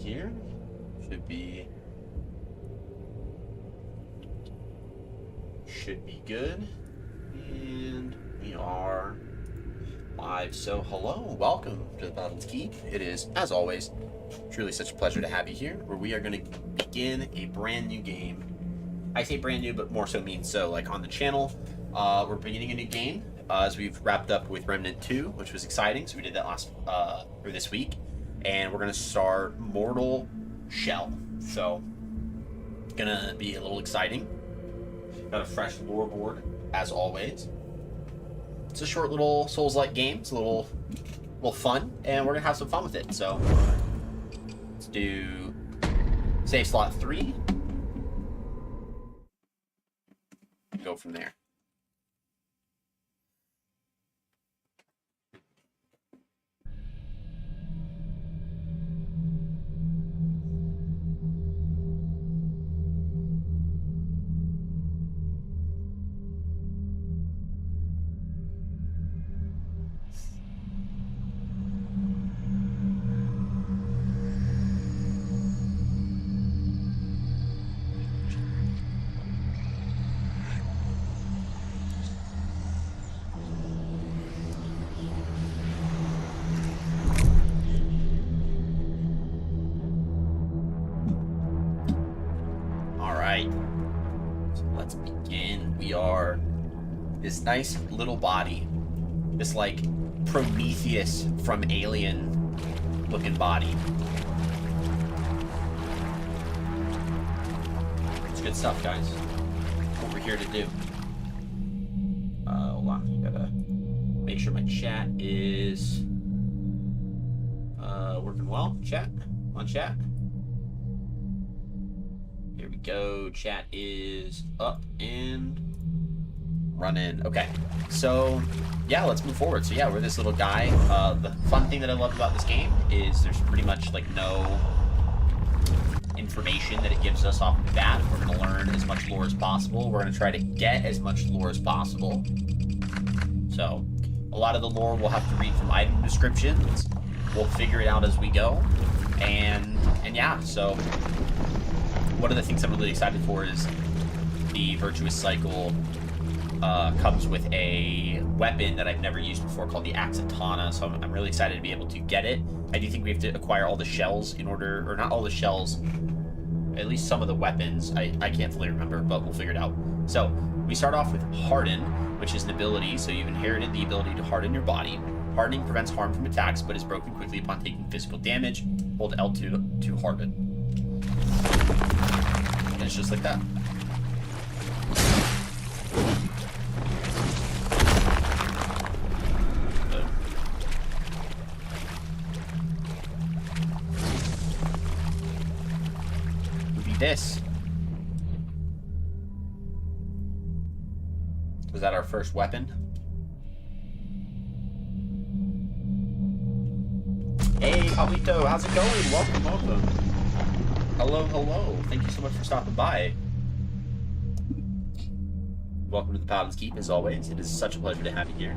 here. Should be good. And we are live. So hello, welcome to the Paladins Keep. It is, as always, truly such a pleasure to have you here, where we are going to begin a brand new game. I say brand new, but more so means so, like on the channel. We're beginning a new game as we've wrapped up with Remnant 2, which was exciting. So we did that this week. And we're going to start Mortal Shell. So it's going to be a little exciting. Got a fresh lore board, as always. It's a short little Souls-like game. It's a little fun, and we're going to have some fun with it. So let's do save slot 3. Go from there. Let's begin. We are this nice little body, this like Prometheus from Alien looking body. It's good stuff, guys. What we're here to do. Hold on, gotta make sure my chat is working well. Chat on chat. Here we go. Chat is up and running. Okay. So, yeah, let's move forward. So, yeah, we're this little guy. The fun thing that I love about this game is there's pretty much, like, no information that it gives us off the bat. We're going to learn as much lore as possible. We're going to try to get as much lore as possible. So, a lot of the lore we'll have to read from item descriptions. We'll figure it out as we go. And yeah, so one of the things I'm really excited for is the Virtuous Cycle comes with a weapon that I've never used before called the Axatana, so I'm really excited to be able to get it. I do think we have to acquire all the shells in order, or not all the shells, at least some of the weapons. I can't fully remember, but we'll figure it out. So we start off with Harden, which is an ability, so you've inherited the ability to harden your body. Hardening prevents harm from attacks, but is broken quickly upon taking physical damage. Hold L2 to harden. And it's just like that. Would be this. Was that our first weapon? Hey, Pablito, how's it going? Welcome. Hello. Thank you so much for stopping by. Welcome to the Paladins Keep, as always. It is such a pleasure to have you here.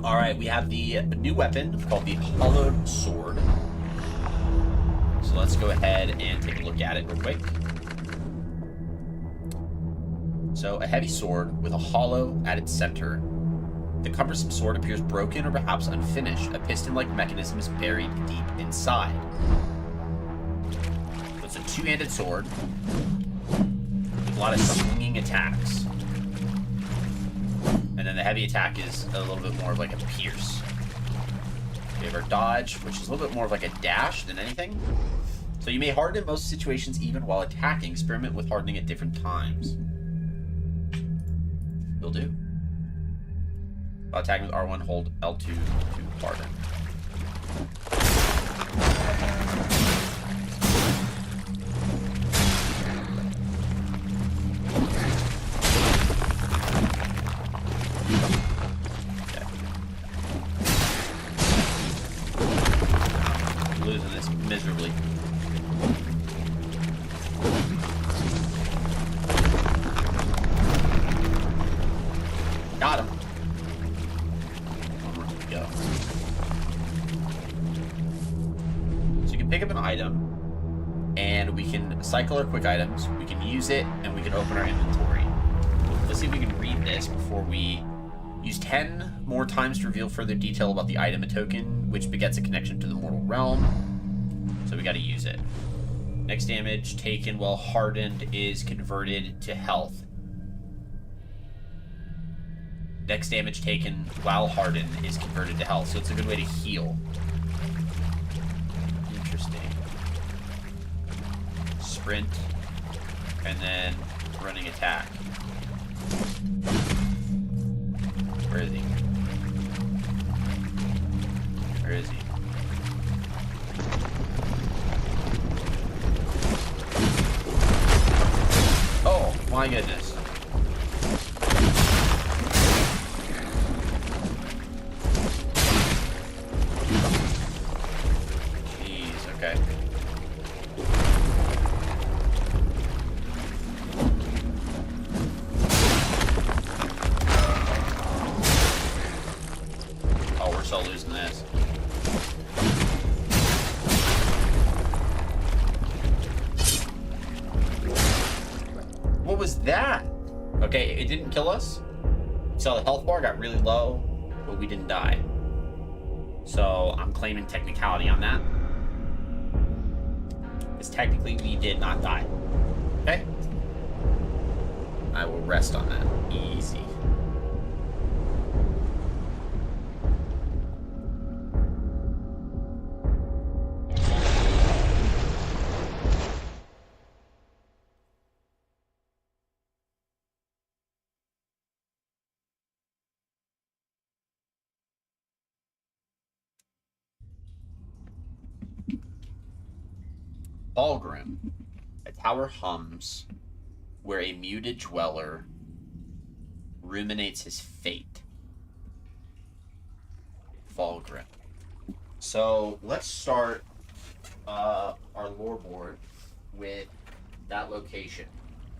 Alright, we have the new weapon called the Hollowed Sword. So let's go ahead and take a look at it real quick. So, a heavy sword with a hollow at its center. The cumbersome sword appears broken or perhaps unfinished. A piston-like mechanism is buried deep inside. So it's a two-handed sword with a lot of swinging attacks. And then the heavy attack is a little bit more of like a pierce. We have our dodge, which is a little bit more of like a dash than anything. So you may harden in most situations even while attacking. Experiment with hardening at different times. Will do. While attacking with R1, hold L2 to harden. Okay. I'm losing this miserably. Got him. Go. can pick up an item, and we can cycle our quick items, we can use it, and we can open our inventory. Let's see if we can read this before we use 10 more times to reveal further detail about the item and token, which begets a connection to the mortal realm. So we gotta use it. Next damage taken while hardened is converted to health. Next damage taken while hardened is converted to health, so it's a good way to heal. Interesting. Sprint, and then running attack. Where is he? Where is he? Oh, my goodness. Jeez, okay. Oh, we're so losing this. What was that? Okay, it didn't kill us. You saw the health bar got really low, but we didn't die. So I'm claiming technicality on that. Because technically we did not die. Okay? I will rest on that. Easy. Ballgrim. A tower hums where a muted dweller ruminates his fate. Fallgrim. So let's start our lore board with that location.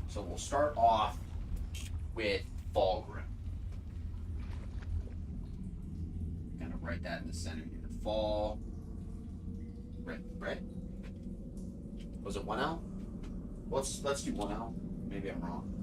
So we'll start off with Fallgrim. Kind of write that in the center here. Fall. Right? Was it 1L? Let's do 1L. Maybe I'm wrong.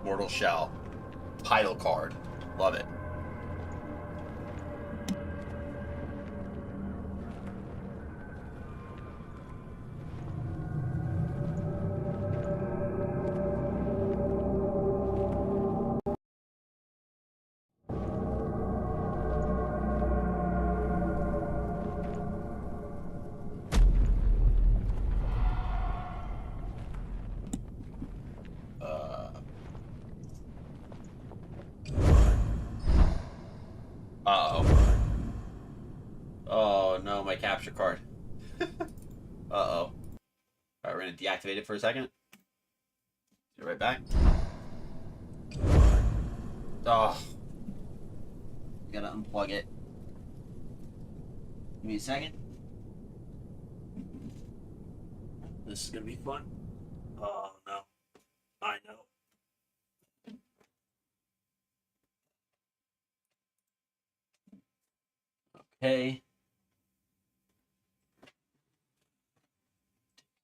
Mortal Shell. Title card. Love it. Uh-oh. Oh, no, my capture card. Uh-oh. Alright, we're gonna deactivate it for a second. Get it right back. Oh. Gotta unplug it. Give me a second. This is gonna be fun. Oh, no. I know. Okay.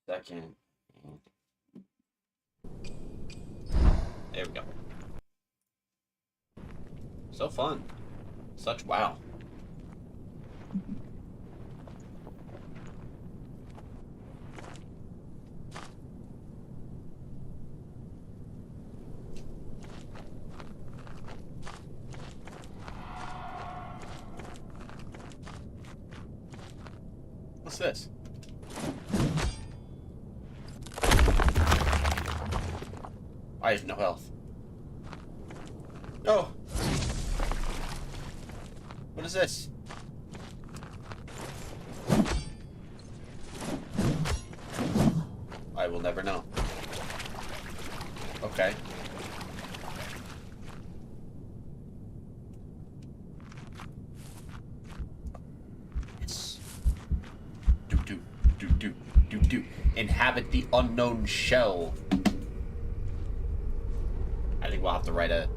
Second. There we go. So fun. Such wow. What's this? I have no health. Oh! What is this? I will never know. Okay. Yes. Do. Inhabit the unknown shell. I think we'll have to write a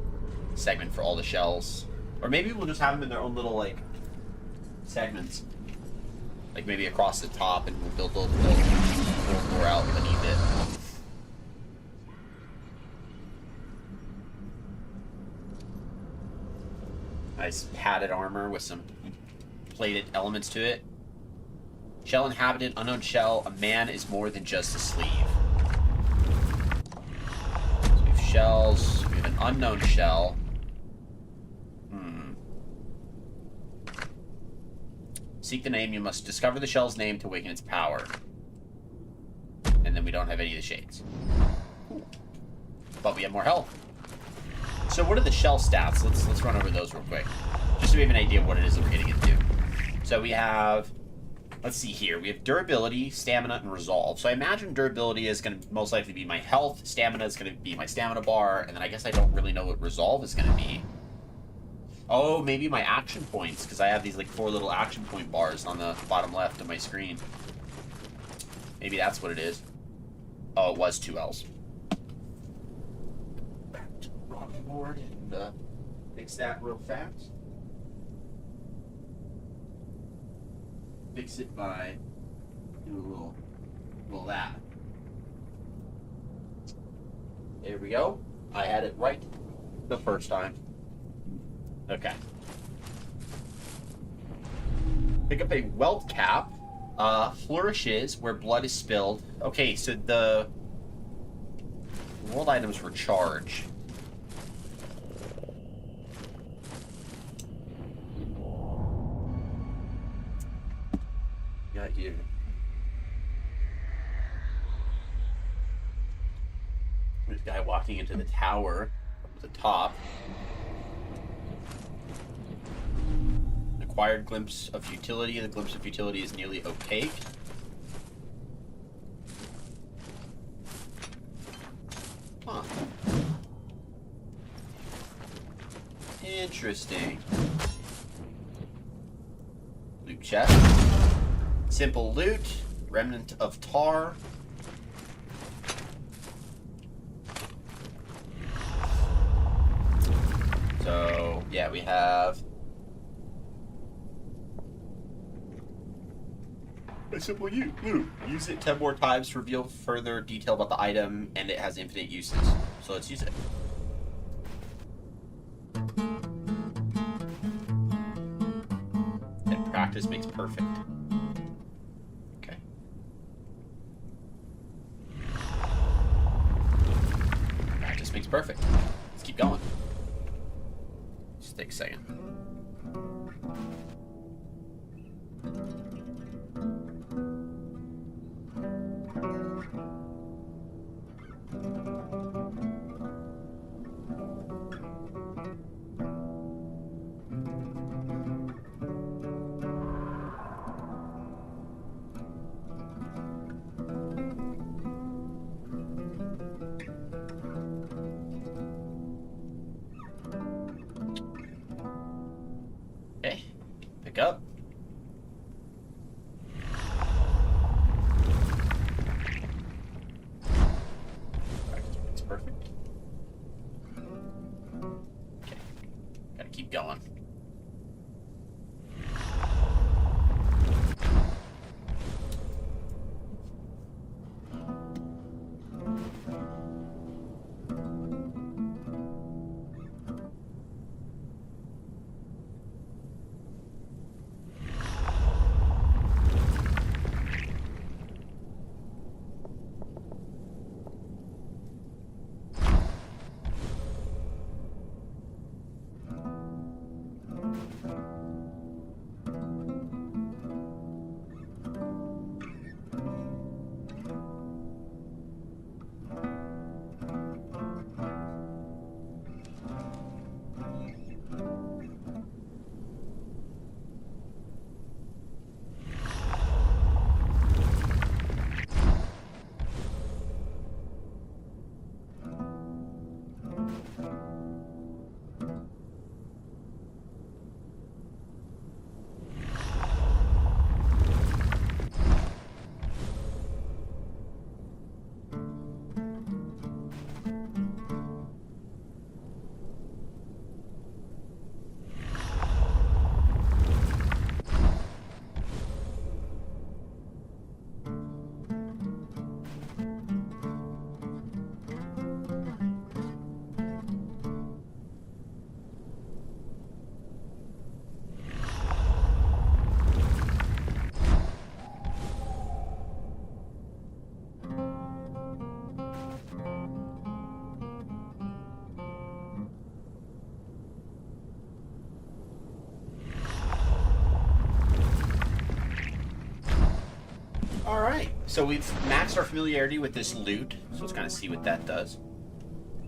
segment for all the shells. Or maybe we'll just have them in their own little, like, segments. Like, maybe across the top, and we'll build more out beneath it. Nice padded armor with some plated elements to it. Shell inhabited, unknown shell. A man is more than just a sleeve. So we have shells. We have an unknown shell. Seek the name. You must discover the shell's name to awaken its power. And then we don't have any of the shades. But we have more health. So what are the shell stats? Let's run over those real quick. Just so we have an idea of what it is that we're getting into. So we have... Let's see here. We have durability, stamina, and resolve. So I imagine durability is going to most likely be my health. Stamina is going to be my stamina bar. And then I guess I don't really know what resolve is going to be. Oh, maybe my action points, because I have these, like, 4 little action point bars on the bottom left of my screen. Maybe that's what it is. Oh, it was 2 L's. Back to the drawing board and fix that real fast. Fix it by doing a little that. There we go. I had it right the first time. Okay. Pick up a welt cap. Flourishes where blood is spilled. Okay, so the world items were charge. Got you. This guy walking into the tower at the top. Acquired glimpse of futility. The glimpse of futility is nearly opaque. Huh. Interesting. Loot chest. Simple loot. Remnant of tar. So, yeah, we have a simple loot. Use it 10 more times to reveal further detail about the item, and it has infinite uses. So let's use it. And practice makes perfect. Okay. Practice makes perfect. Let's keep going. Just take a second. Okay, pick up. It's perfect. Okay, gotta keep going. Alright, so we've maxed our familiarity with this loot, so let's kind of see what that does.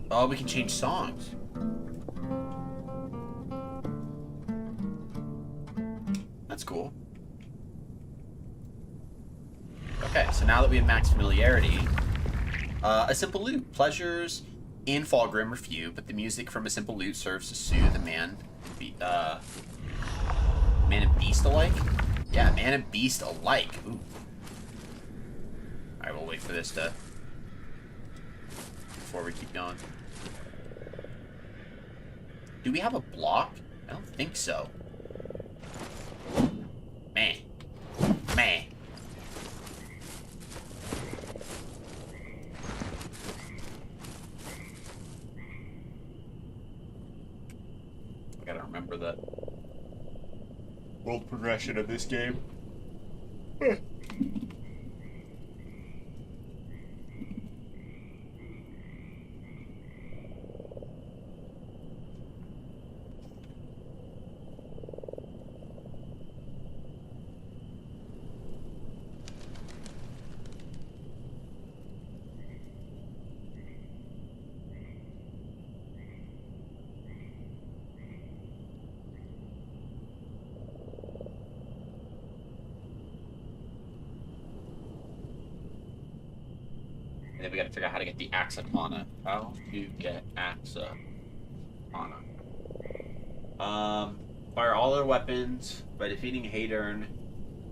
Oh, we can change songs. That's cool. Okay, so now that we have maxed familiarity, a simple loot. Pleasures in Fallgrim are few, but the music from a simple loot serves to soothe a man and beast alike? Yeah, man and beast alike. Ooh. Alright, we'll wait for this to... before we keep going. Do we have a block? I don't think so. Meh. Meh. I gotta remember the world progression of this game. And then we gotta figure out how to get the Axatana. How to get Axatana. Fire all their weapons by defeating Hadern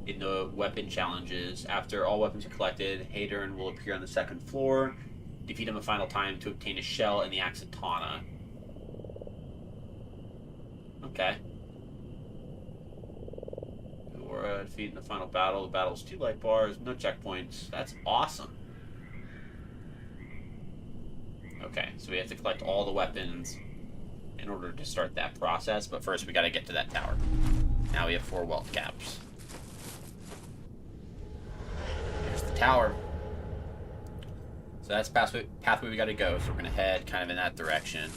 in the weapon challenges. After all weapons are collected, Hadern will appear on the second floor. Defeat him a final time to obtain a shell and the Axatana. Okay. Or defeat in the final battle. The battle's 2 life bars, no checkpoints. That's awesome. Okay, so we have to collect all the weapons in order to start that process, but first we gotta get to that tower. Now we have 4 wealth caps. Here's the tower. So that's the pathway we gotta go, so we're gonna head kind of in that direction.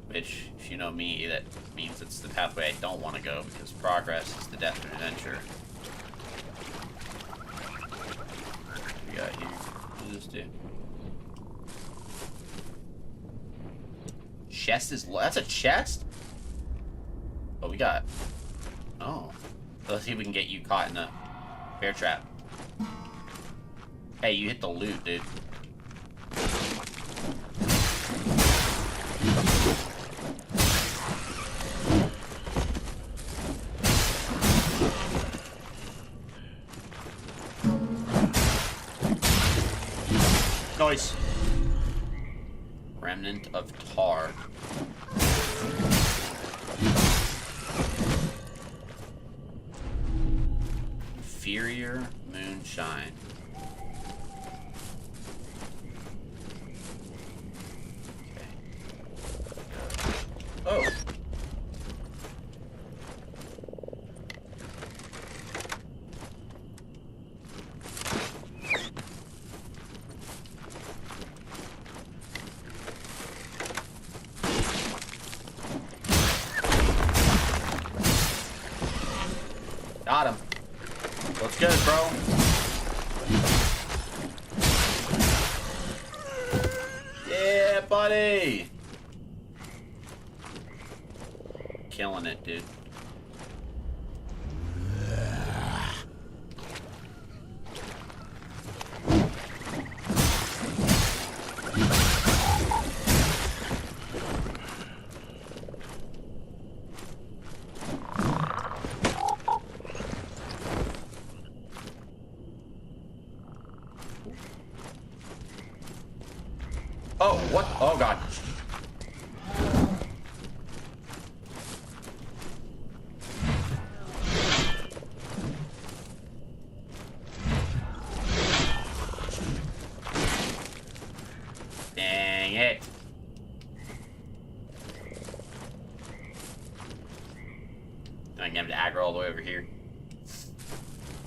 Which, if you know me, that means it's the pathway I don't want to go, because progress is the death of adventure. What do we got here? What does this do? Chest is... that's a chest? Oh, we got... oh. Let's see if we can get you caught in a bear trap. Hey, you hit the loot, dude. Nice. Remnant of tar. Inferior moonshine. Okay. Oh. Got him. Looks good, bro. Yeah, buddy. Killing it, dude. Oh, what? Oh, God. Dang it. I can have to aggro all the way over here.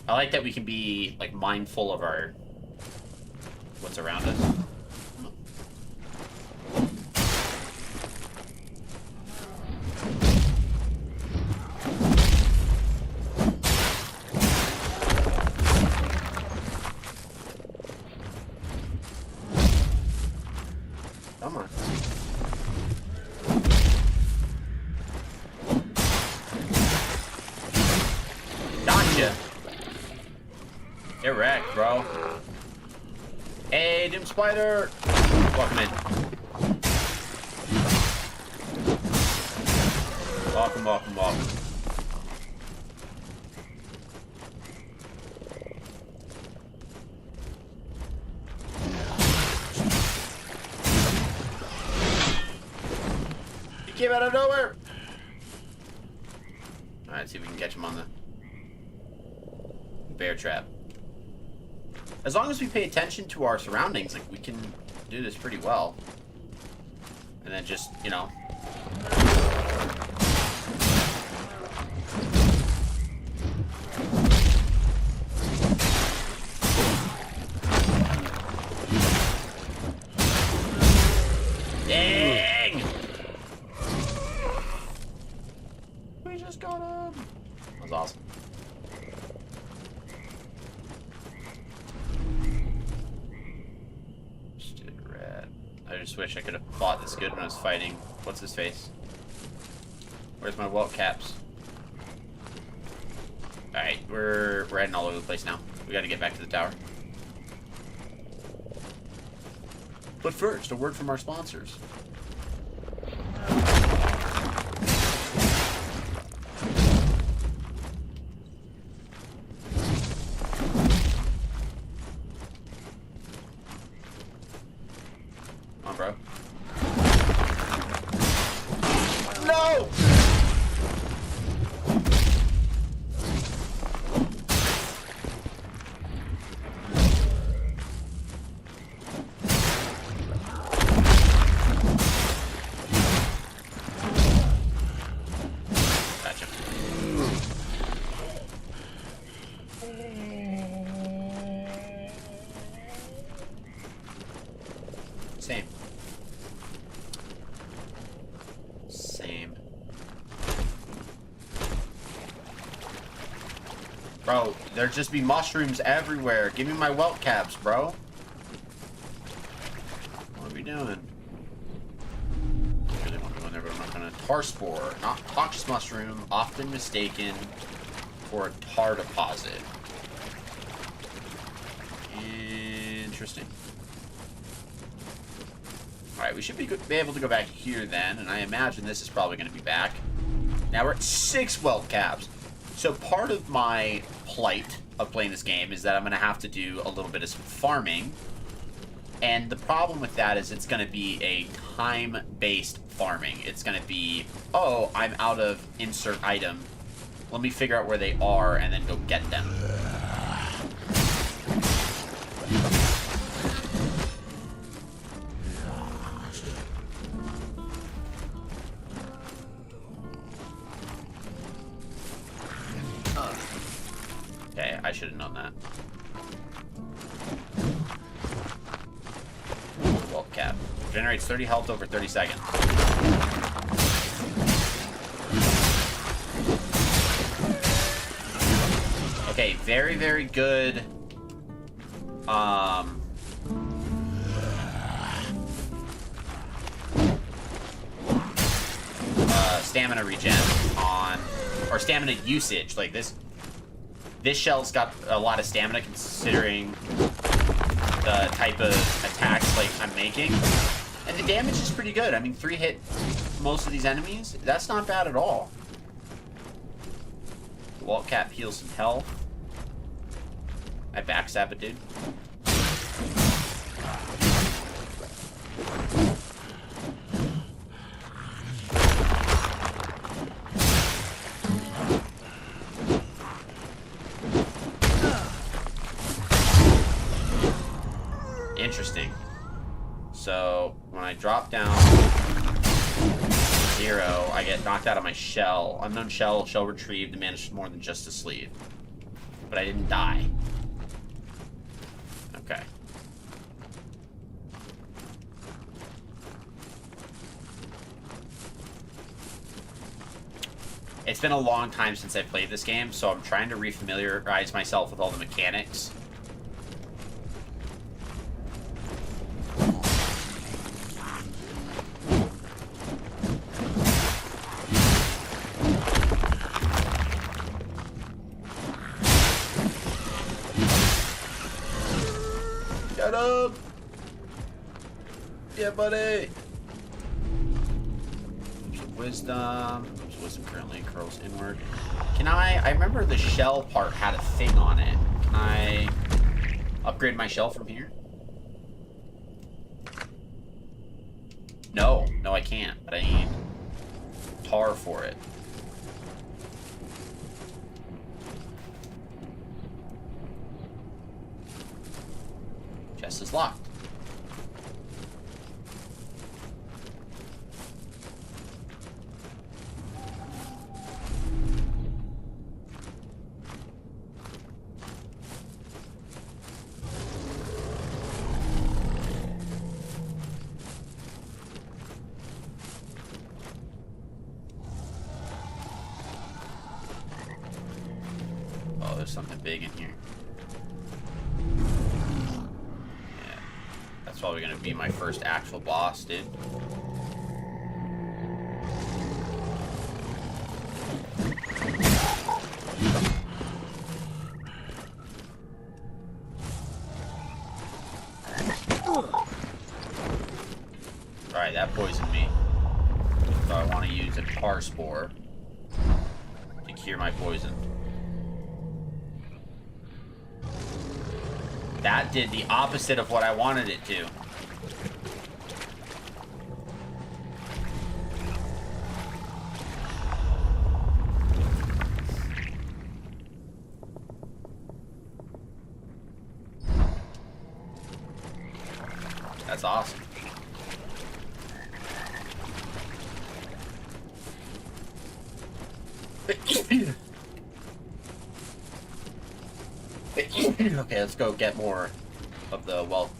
I like that we can be, like, mindful of our... what's around us. Get wrecked, bro. Hey, Doom Spider! Welcome in. Welcome, welcome, welcome. He came out of nowhere! Alright, see if we can catch him on the bear trap. As long as we pay attention to our surroundings, like, we can do this pretty well. And then just, you know... Dang! We just got him! That was awesome. I just wish I could have fought this good when I was fighting. What's his face? Where's my welt caps? Alright, we're heading all over the place now. We gotta get back to the tower. But first, a word from our sponsors. Bro. No! Gotcha. Same. Bro, there just be mushrooms everywhere. Give me my welt caps, bro. What are we doing? I really want to go in there, but I'm not gonna. Tar spore, not noxious mushroom, often mistaken for a tar deposit. Interesting. Alright, we should be able to go back here then, and I imagine this is probably going to be back. Now we're at 6 welt caps. So part of my plight of playing this game is that I'm going to have to do a little bit of some farming. And the problem with that is it's going to be a time-based farming. It's going to be, oh, I'm out of insert item. Let me figure out where they are and then go get them. Okay, I should have known that. Welt cap. Generates 30 health over 30 seconds. Okay, very, very good. Stamina regen on, or stamina usage. Like this shell's got a lot of stamina considering the type of attacks like I'm making. And the damage is pretty good. I mean, 3 hit most of these enemies. That's not bad at all. The welt cap heals some health. I backstab it, dude. Interesting. So when I drop down 0, I get knocked out of my shell. Unknown shell retrieved, diminished more than just a sleeve. But I didn't die. Okay. It's been a long time since I played this game, so I'm trying to refamiliarize myself with all the mechanics. Get him! Yeah, buddy! Wisdom. Wisdom currently curls inward. Can I remember the shell part had a thing on it. Can I upgrade my shell from here? No, I can't, but I need tar for it. Chest is locked. Oh, there's something big in here. Yeah. That's probably gonna be my first actual boss, dude. Alright, that poisoned me. So I want to use a tar spore to cure my poison. That did the opposite of what I wanted it to. That's awesome. Okay, let's go get more of the wealth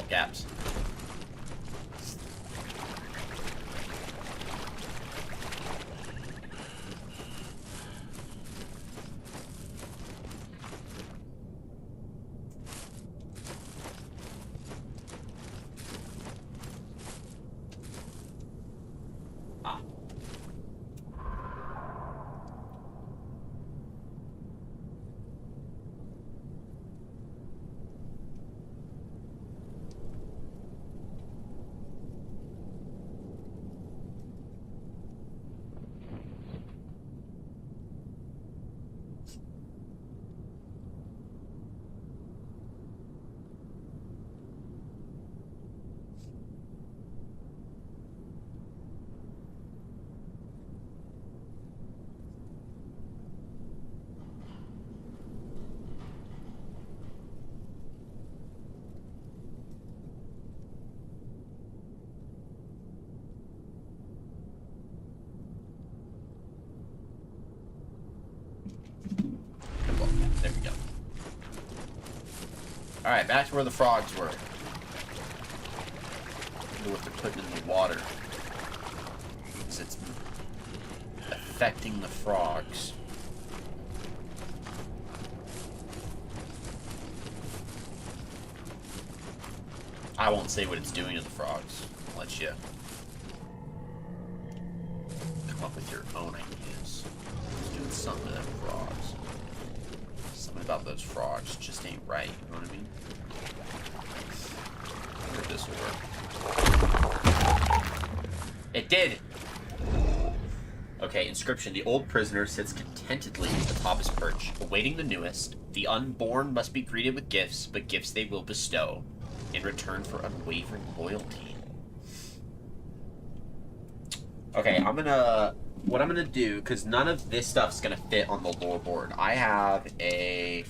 gaps. There we go. Alright, back to where the frogs were. I wonder what they're putting in the water. Because it's affecting the frogs. I won't say what it's doing to the frogs. I'll let you come up with your own ideas. It's doing something to them frogs. Something about those frogs just ain't right, you know what I mean? I wonder if this will work. It did! Okay, inscription. The old prisoner sits contentedly atop his perch, awaiting the newest. The unborn must be greeted with gifts, but gifts they will bestow in return for unwavering loyalty. Okay, what I'm gonna do, because none of this stuff's gonna fit on the lore board. I have a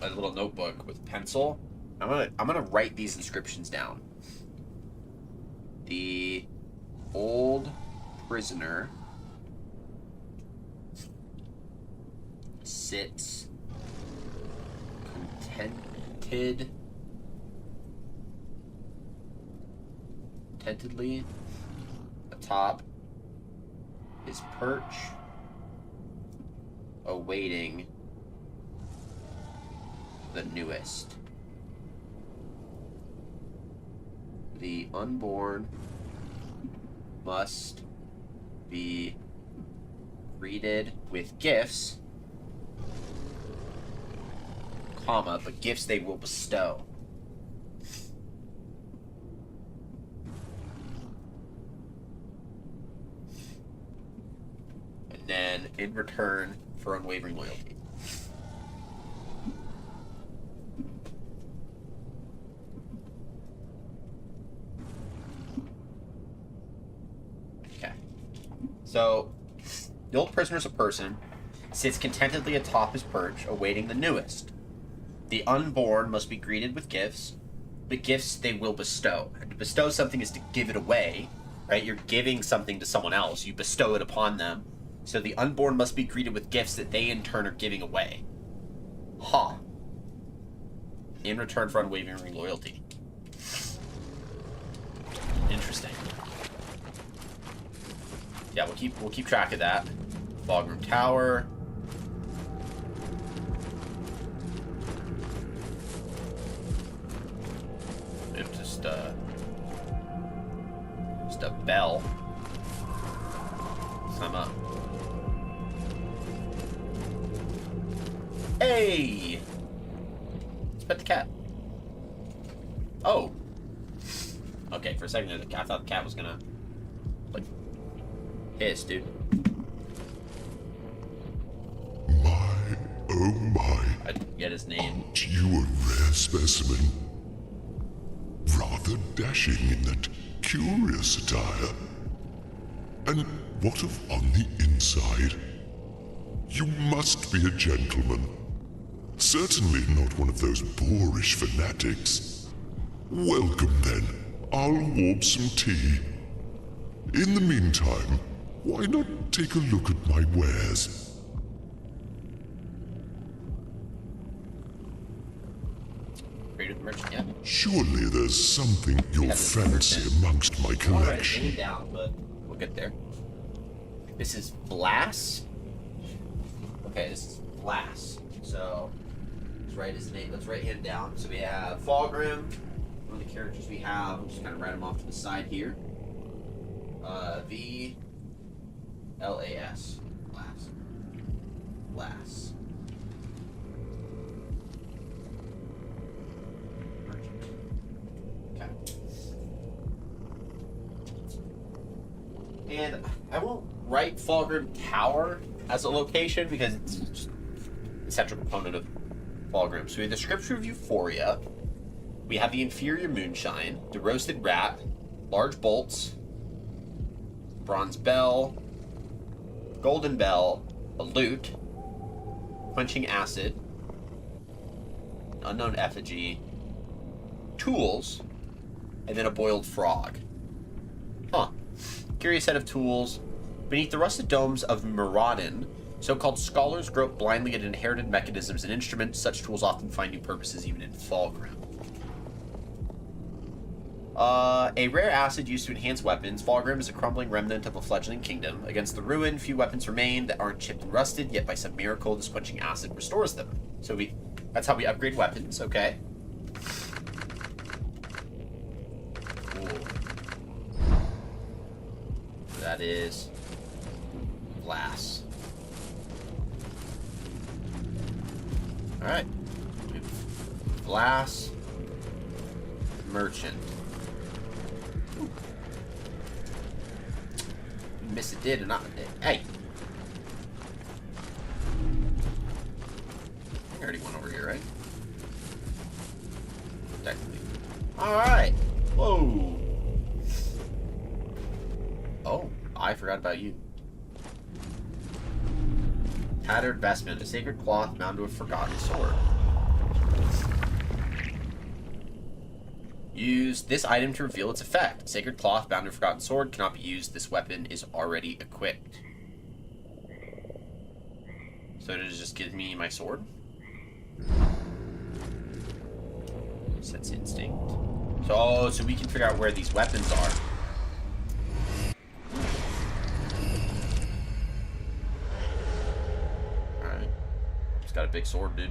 little notebook with pencil. I'm gonna write these inscriptions down. The old prisoner sits contentedly atop his perch, awaiting the newest. The unborn must be greeted with gifts, comma, but gifts they will bestow. And then, in return for unwavering loyalty. Okay. So, the old prisoner's a person, sits contentedly atop his perch, awaiting the newest. The unborn must be greeted with gifts, but gifts they will bestow. And to bestow something is to give it away, right? You're giving something to someone else. You bestow it upon them. So the unborn must be greeted with gifts that they in turn are giving away. Huh. In return for unwavering loyalty. Interesting. Yeah, we'll keep track of that. Foghroom Tower. It's just a bell. Climb up. Hey! Let's pet the cat. Oh. Okay, for a second I thought the cat was gonna, like, hiss, dude. My, oh my. I didn't get his name. Aren't you a rare specimen? Rather dashing in that curious attire. And what of on the inside? You must be a gentleman. Certainly not one of those boorish fanatics. Welcome then. I'll warp some tea. In the meantime, why not take a look at my wares? Merchant, yeah. Surely there's something you'll fancy amongst my collection. Alright, down, but we'll get there. This is Glass. Okay, this is Glass. So let's write his name. Let's write him down. So we have Foghroom. One of the characters we have. I'll just kind of write him off to the side here. V-L-A-S. Glass. Glass. And I won't write Foghroom Tower as a location because it's just a central component of Foghroom. So we have the Scripture of Euphoria, we have the Inferior Moonshine, the Roasted Rat, Large Bolts, Bronze Bell, Golden Bell, a Lute, Quenching Acid, Unknown Effigy, Tools, and then a Boiled Frog. Huh. Curious set of tools. Beneath the rusted domes of Muradin, so-called scholars grope blindly at inherited mechanisms and instruments. Such tools often find new purposes even in Foghroom. A rare acid used to enhance weapons. Foghroom is a crumbling remnant of a fledgling kingdom. Against the ruin, few weapons remain that aren't chipped and rusted, yet by some miracle, this quenching acid restores them. So that's how we upgrade weapons, okay? That is Glass. Alright. Glass. Merchant. Ooh. Miss it did and not. Hey! I already went over here, right? Technically. Alright! Whoa! Oh, I forgot about you. Tattered vestment, a sacred cloth bound to a forgotten sword. Use this item to reveal its effect. Sacred cloth bound to a forgotten sword cannot be used. This weapon is already equipped. So does it just give me my sword? Sense instinct. So we can figure out where these weapons are. Alright. Just got a big sword, dude.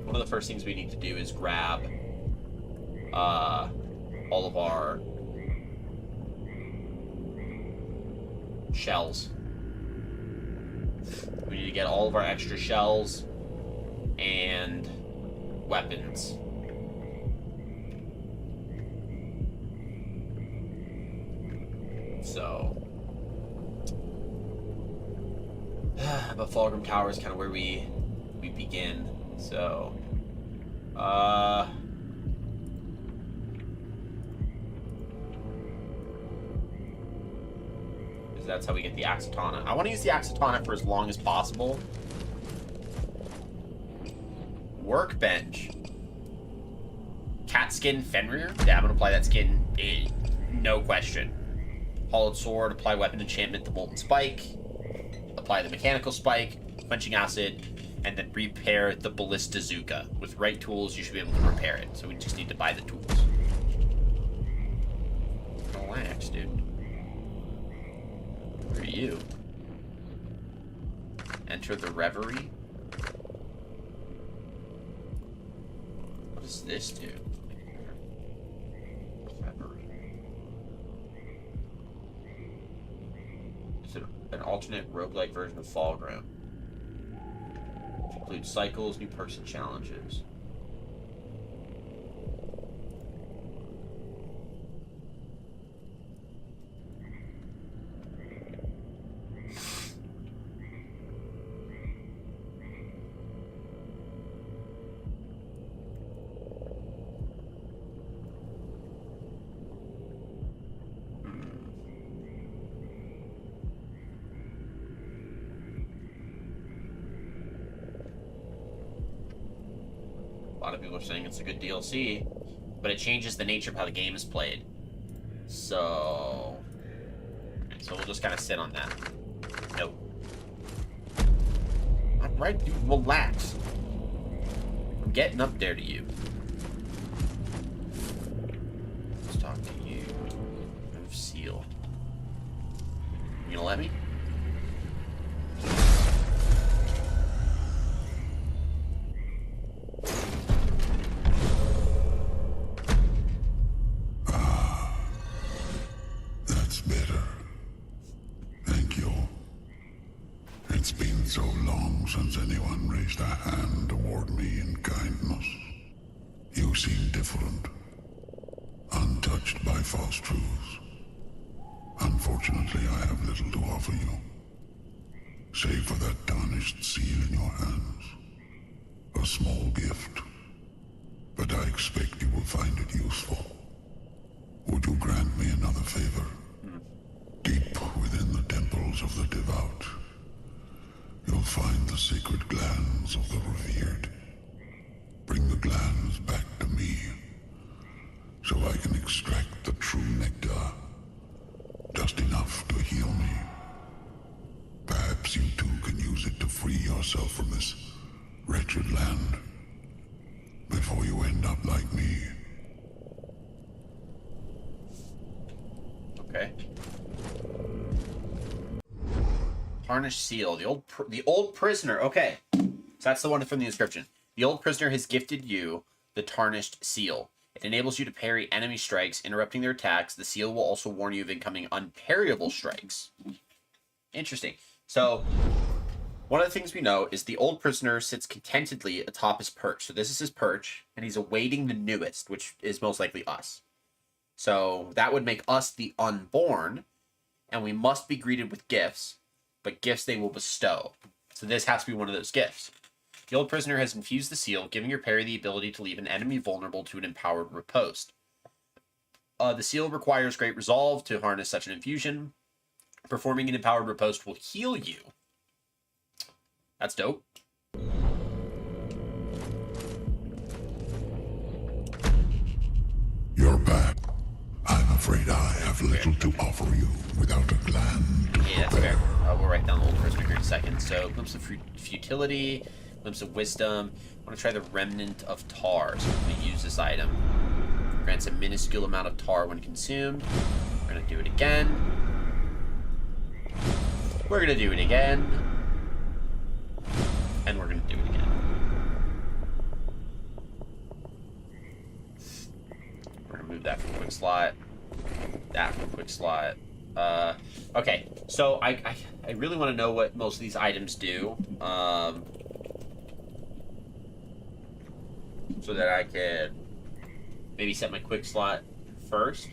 One of the first things we need to do is grab all of our shells. We need to get all of our extra shells and weapons. So, but Fulgrim Tower is kind of where we begin. So, because that's how we get the Axatana. I want to use the Axatana for as long as possible. Workbench. Cat skin Fenrir. Yeah, I'm gonna apply that skin. No question. Hollowed sword. Apply weapon enchantment. The molten spike. Apply the mechanical spike. Quenching acid. And then repair the ballista Zuka. With right tools, you should be able to repair it. So we just need to buy the tools. Relax, dude. Who are you? Enter the reverie. What does this do? Reverie. Is it an alternate roguelike version of Fulgrim? Includes cycles, new perks, and challenges. A lot of people are saying it's a good DLC, but it changes the nature of how the game is played. So we'll just kind of sit on that. Nope. I'm right, dude. Relax. I'm getting up there to you. Let's talk to you. Move seal. You gonna let me? So long since anyone raised a hand toward me in kindness. You seem different, untouched by false truths. Unfortunately, I have little to offer you, save for that tarnished seal in your hands. A small gift, but I expect you will find it useful. Would you grant me another favor? Deep within the temples of the devout, you'll find the sacred glands of the revered. Bring the glands back to me, so I can extract the true nectar, just enough to heal me. Perhaps you too can use it to free yourself from this wretched land, before you end up like me. Okay. Tarnished seal. The old prisoner. Okay. So that's the one from the inscription. The old prisoner has gifted you the tarnished seal. It enables you to parry enemy strikes, interrupting their attacks. The seal will also warn you of incoming unparryable strikes. Interesting. So, one of the things we know is the old prisoner sits contentedly atop his perch. So this is his perch, and he's awaiting the newest, which is most likely us. So that would make us the unborn, and we must be greeted with gifts, but gifts they will bestow. So this has to be one of those gifts. The old prisoner has infused the seal, giving your parry the ability to leave an enemy vulnerable to an empowered riposte. The seal requires great resolve to harness such an infusion. Performing an empowered riposte will heal you. That's dope. You're back. I'm afraid I have little to offer you without a gland to Yeah, that's prepare. fair. We'll write down the old prisoner here in a second. So, glimpse of futility, glimpse of wisdom. I want to try the remnant of tar. So we're going to use this item. Grants a minuscule amount of tar when consumed. We're going to do it again. We're going to do it again. And we're going to do it again. remove that from quick slot. That from quick slot. Okay, so I really want to know what most of these items do. So that I can maybe set my quick slot first.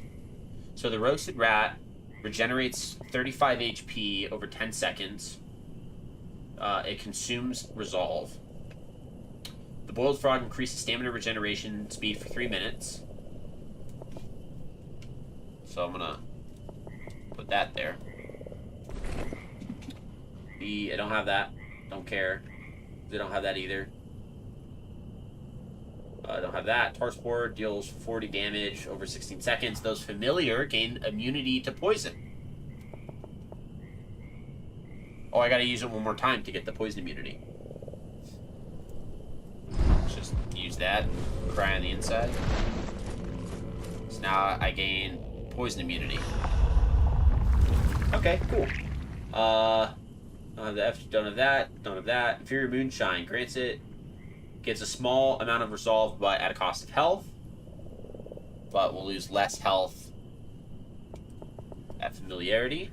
So the roasted rat regenerates 35 HP over 10 seconds. It consumes resolve. The boiled frog increases stamina regeneration speed for 3 minutes. So I'm gonna put that there. I don't have that. Don't care. They don't have that either. I don't have that. Tar Spore deals 40 damage over 16 seconds. Those familiar gain immunity to poison. Oh, I gotta use it one more time to get the poison immunity. Let's just use that. Cry on the inside. So now I gain poison immunity. Okay, cool. Don't have the F, don't have that, don't have that. Inferior Moonshine grants it. Gets a small amount of resolve, but at a cost of health. But we'll lose less health at familiarity.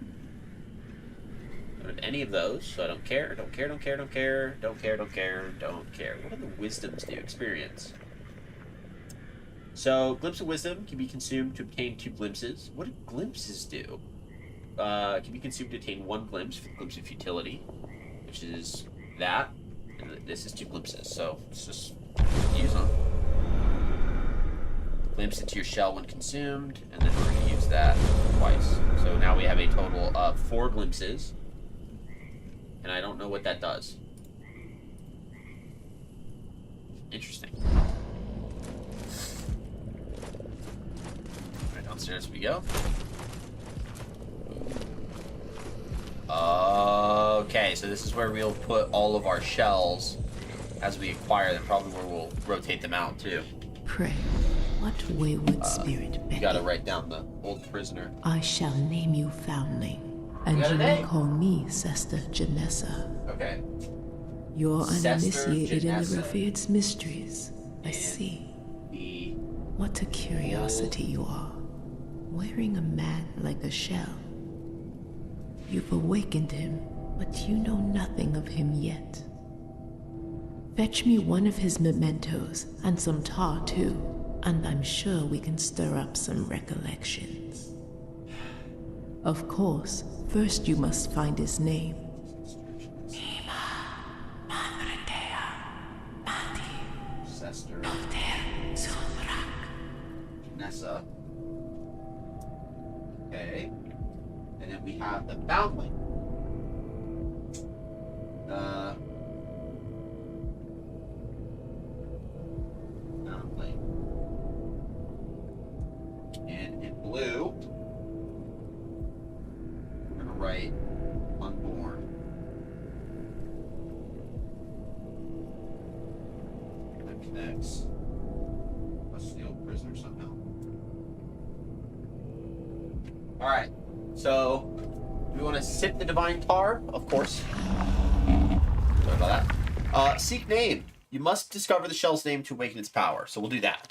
Don't have any of those, so I don't care. Don't care, don't care, don't care. Don't care, don't care, don't care. What do the wisdoms do? Experience. So, Glimpse of Wisdom can be consumed to obtain 2 glimpses. What do glimpses do? Can be consumed to obtain 1 glimpse for the Glimpse of Futility, which is that. And this is 2 glimpses, so let's just use them. Glimpse into your shell when consumed, and then we're going to use that twice. So now we have a total of 4 glimpses, and I don't know what that does. Interesting. Right, downstairs we go. Okay, so this is where we'll put all of our shells as we acquire them. Probably where we'll rotate them out too. Pray, what wayward spirit You gotta write down the old prisoner. I shall name you Foundling, and got a you name? will call me Sister Janessa. Okay. You're Sister uninitiated in the Janessa. Revered's mysteries. I And see. The What a curiosity you are, wearing a man like a shell. You've awakened him, but you know nothing of him yet. Fetch me one of his mementos, and some tar too, and I'm sure we can stir up some recollections. Of course, first you must find his name. Sester Nessa. Okay. And then we have the Foundling. Foundling. And in blue, we're gonna write Unborn. That connects us to the old prisoner somehow. Alright, so do we want to sip the divine tar? Of course. Sorry about that. Seek name. You must discover the shell's name to awaken its power, so we'll do that.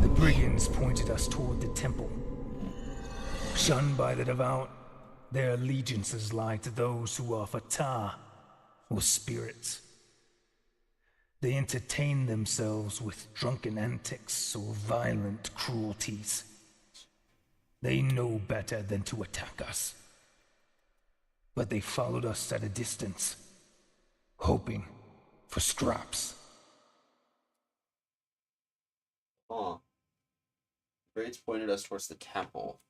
The brigands pointed us toward the temple. Shunned by the devout, their allegiances lie to those who offer tar, or spirits. They entertain themselves with drunken antics or violent cruelties. They know better than to attack us. But they followed us at a distance, hoping for scraps. Huh. Braids pointed us towards the temple.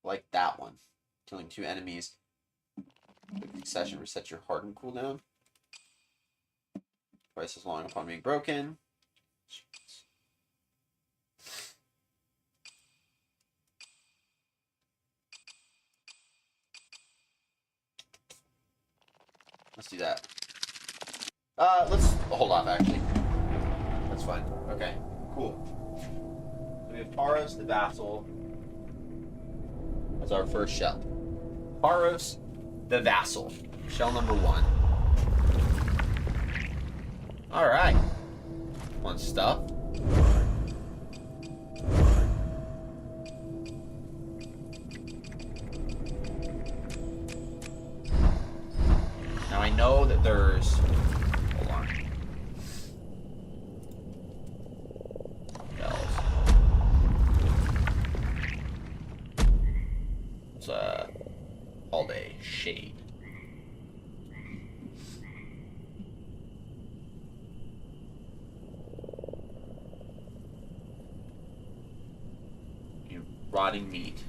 Like that one. Killing 2 enemies. Quick succession resets your harden cooldown. Twice as long upon being broken. Let's do that. Let's hold off actually. That's fine. Okay, cool. So we have Taros the Vassal. was our first shell. Paros, the Vassal. Shell number 1. Alright. Fun stuff. Now I know that there's... Hold on. Bells. It's all day shade. Rotting meat.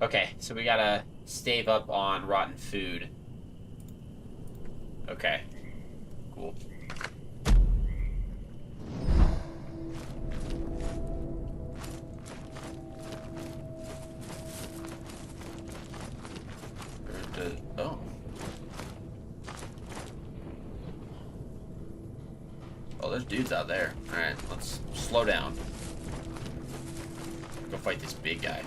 Okay, so we gotta stave up on rotten food. Okay. Cool. Oh. Oh, there's dudes out there. Alright, let's slow down. Go fight this big guy.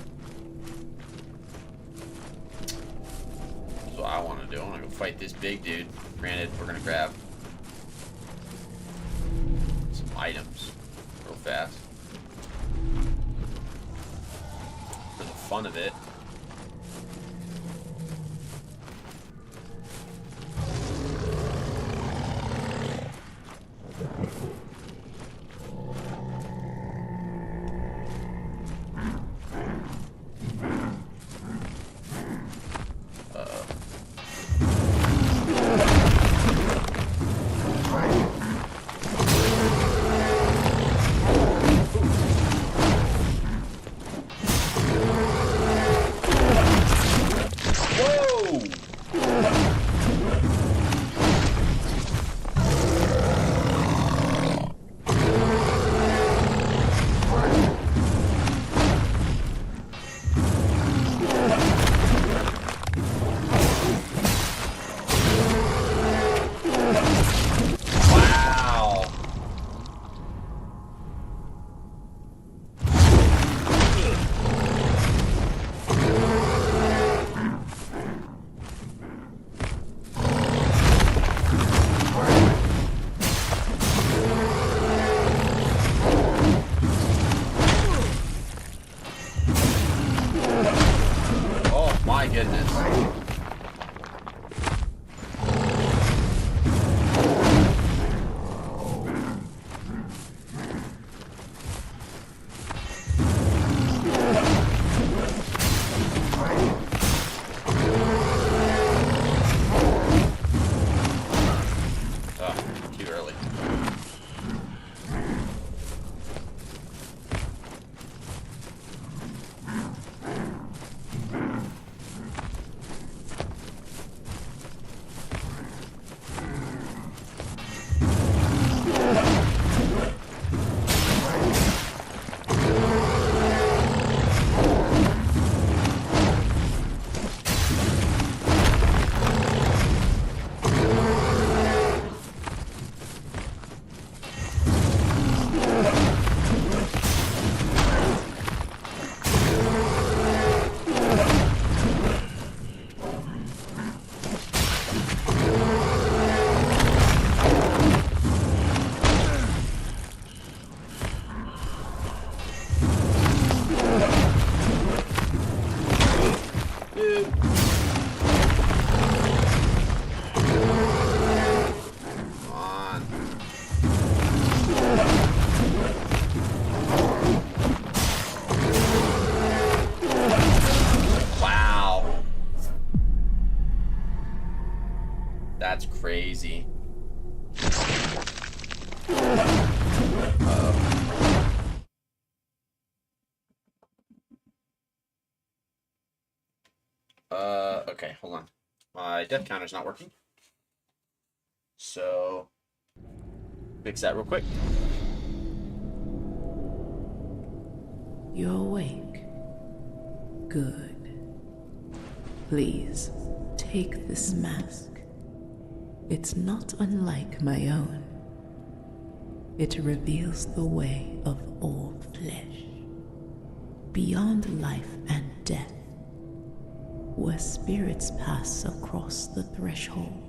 What I want to do. I want to go fight this big dude. Granted, we're going to grab some items real fast. For the fun of it. That's crazy. Okay, hold on. My death counter's not working. So, fix that real quick. You're awake. Good. Please, take this mask. It's not unlike my own. It reveals the way of all flesh, beyond life and death, where spirits pass across the threshold.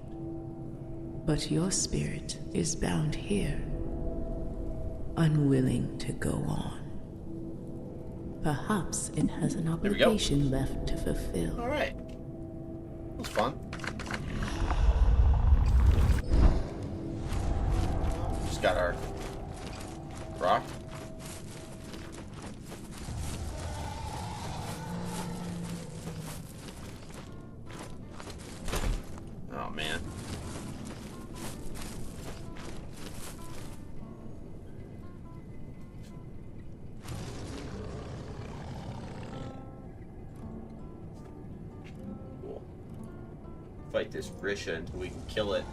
But your spirit is bound here, unwilling to go on. Perhaps it has an obligation left to fulfill. All right. That was fun. Just got our rock. Oh, man. Cool. Fight this Grisha until we can kill it.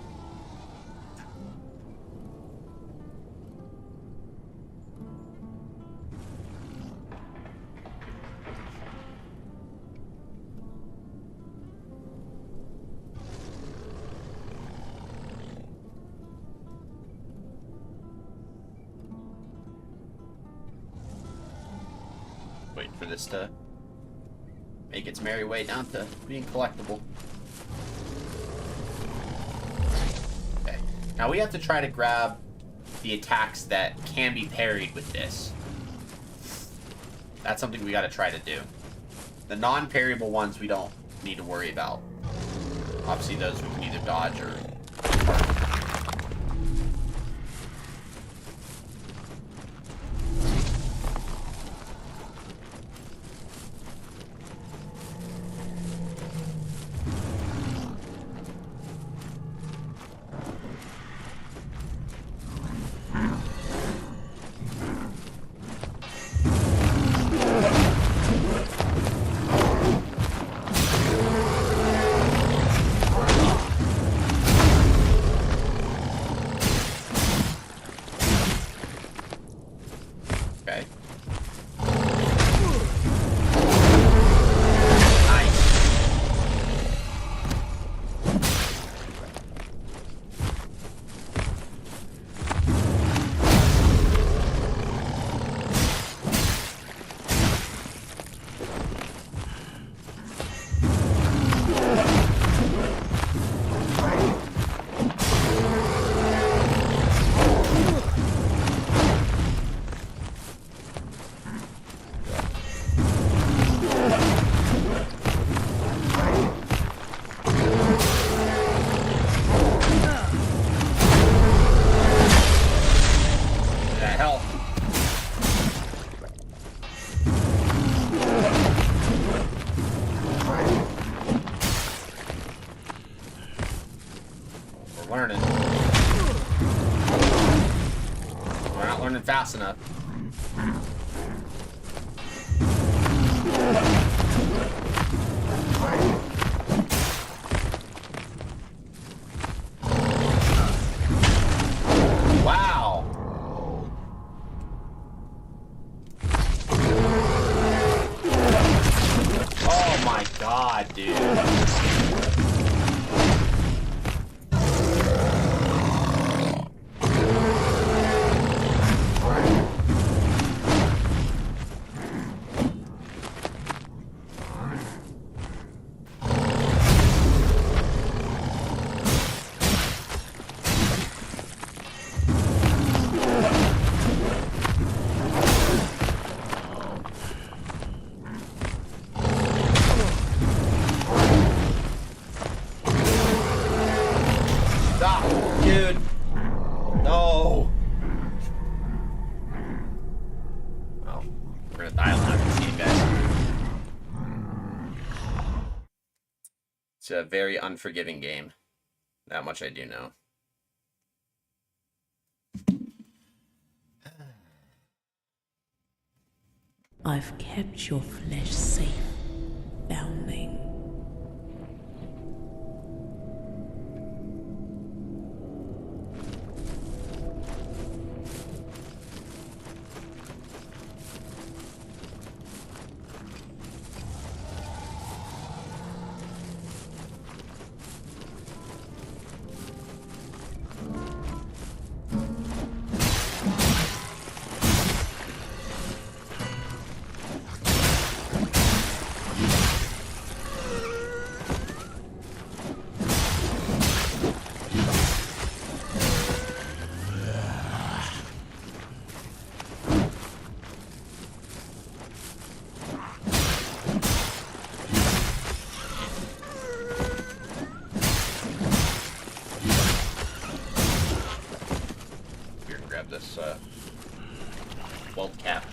Wait for this to make its merry way down to being collectible. Okay. Now we have to try to grab the attacks that can be parried with this. That's something we gotta try to do. The non-parryable ones we don't need to worry about. Obviously those we can either dodge or... Okay. Nice. That help. We're learning. We're not learning fast enough. Wow. Oh my god, dude. Stop, dude. No. Well, we're gonna die a lot in this game, guys. It's a very unforgiving game. That much I do know. I've kept your flesh safe, foundling. This weld cap.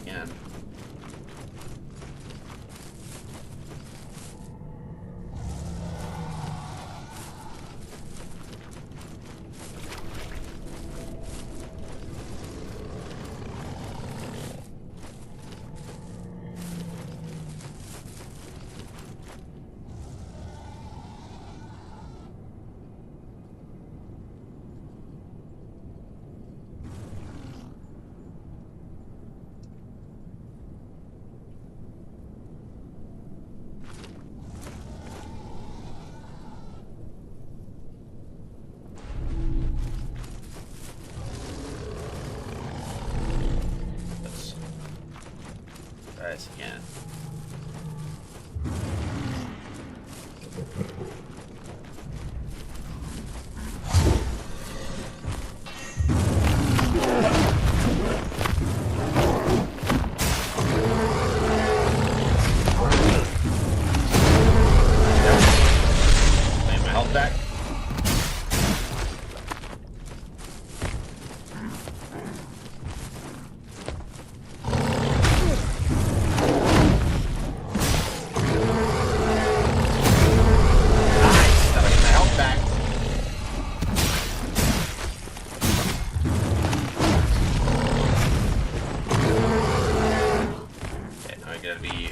Again. Let's try this again. Lay my health back.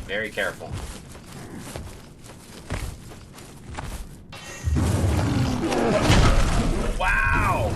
Very careful. Wow!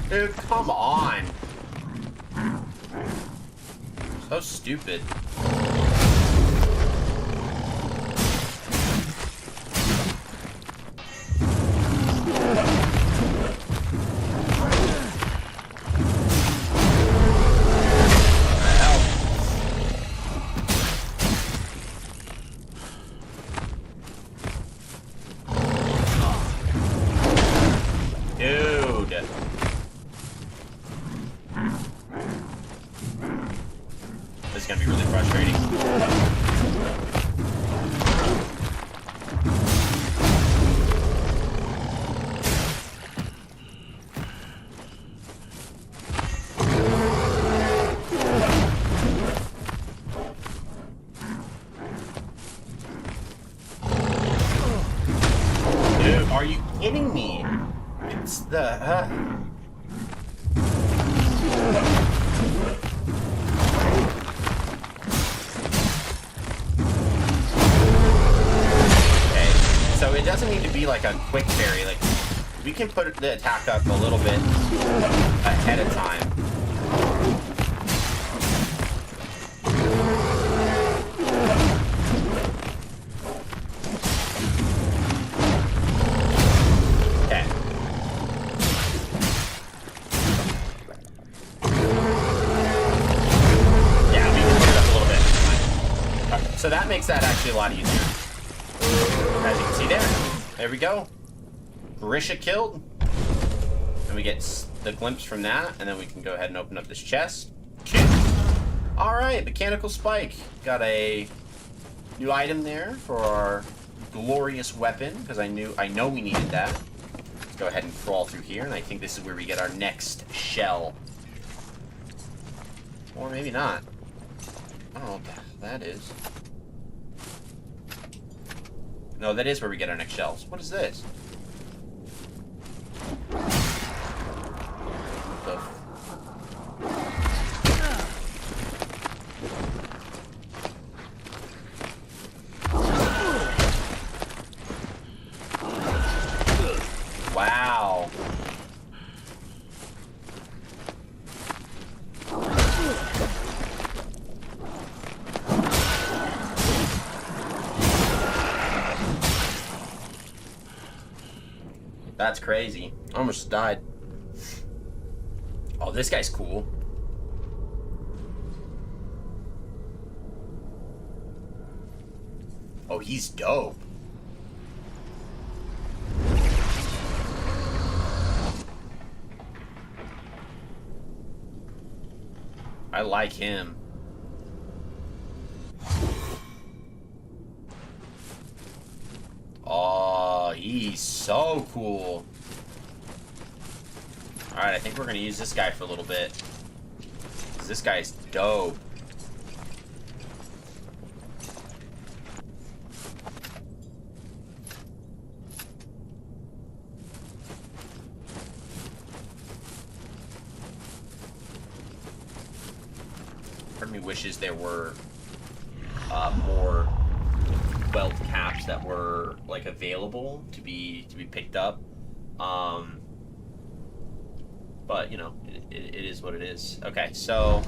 Dude, come on. So stupid. Dude. This is gonna be really frustrating. Are you kidding me? It's the... Okay, so it doesn't need to be like a quick parry. Like, we can put the attack up a little bit ahead of time. So that makes that actually a lot easier. As you can see there we go. Grisha killed. And we get the glimpse from that, and then we can go ahead and open up this chest. Alright, mechanical spike. Got a new item there for our glorious weapon, because I know we needed that. Let's go ahead and crawl through here, and I think this is where we get our next shell. Or maybe not. I don't know what that is. No, that is where we get our next shells. What is this? What the... Wow. That's crazy. I almost died. Oh, this guy's cool. Oh, he's dope. I like him. Oh, he's so cool. Alright, I think we're gonna use this guy for a little bit. 'Cause this guy's dope. Part of me wishes there were more wealth caps that were like available to be picked up, but you know, it is what it is. Okay, so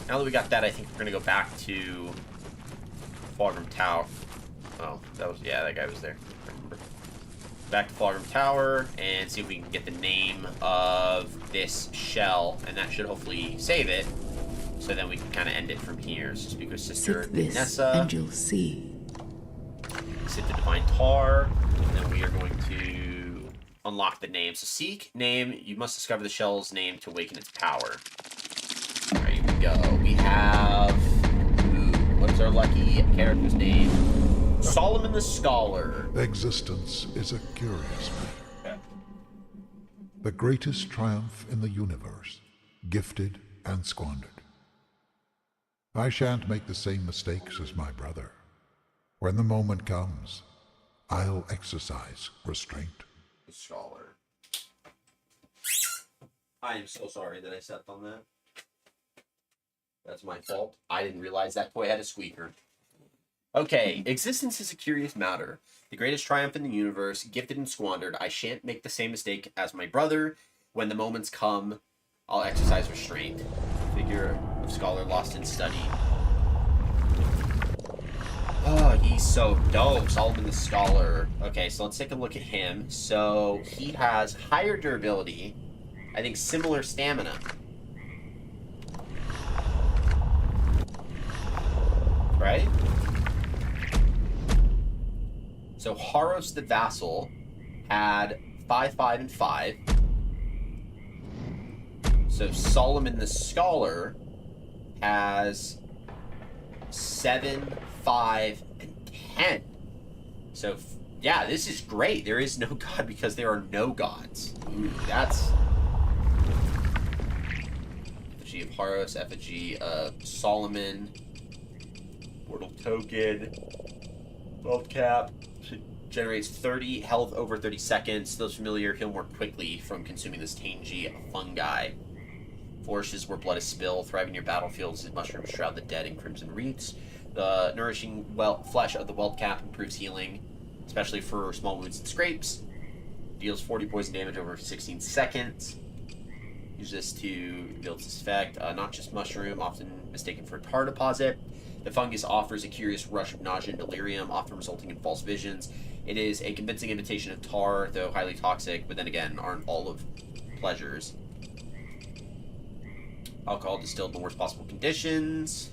now that we got that, I think we're gonna go back to Fulgrim Tower. Oh, that guy was there. I remember. Back to Fulgrim Tower and see if we can get the name of this shell, and that should hopefully save it. So then we can kind of end it from here. So speak with Sister Seek this, Nessa. and you'll see. Sit the Divine Tar, and then we are going to unlock the name. So seek name. You must discover the shell's name to awaken its power. There you go. We have... Ooh, what is our lucky character's name? Solomon the Scholar. Existence is a curious matter. The greatest triumph in the universe, gifted and squandered. I shan't make the same mistakes as my brother. When the moment comes, I'll exercise restraint. The Scholar. I am so sorry that I stepped on that. That's my fault. I didn't realize that toy had a squeaker. Okay, existence is a curious matter. The greatest triumph in the universe, gifted and squandered. I shan't make the same mistake as my brother. When the moments come, I'll exercise restraint. Figure of scholar lost in study. Oh, he's so dope. Solomon the Scholar. Okay, so let's take a look at him. So he has higher durability. I think similar stamina. Right? So Haros the Vassal had 5, 5, and 5. So Solomon the Scholar has 7, 5, and 10. So, yeah, this is great. There is no god because there are no gods. Ooh, that's... Effigy of Haros, effigy of Solomon, portal token, wealth cap, Generates 30 health over 30 seconds. Those familiar heal more quickly from consuming this tangy fungi. Flourishes where blood is spilled. Thriving near battlefields. These mushrooms shroud the dead in crimson wreaths. The nourishing flesh of the weld cap improves healing, especially for small wounds and scrapes. Deals 40 poison damage over 16 seconds. Use this to reveal its effect. Noxious mushroom, often mistaken for a tar deposit. The fungus offers a curious rush of nausea and delirium, often resulting in false visions. It is a convincing imitation of tar, though highly toxic, but then again, aren't all of pleasures. Alcohol distilled in the worst possible conditions.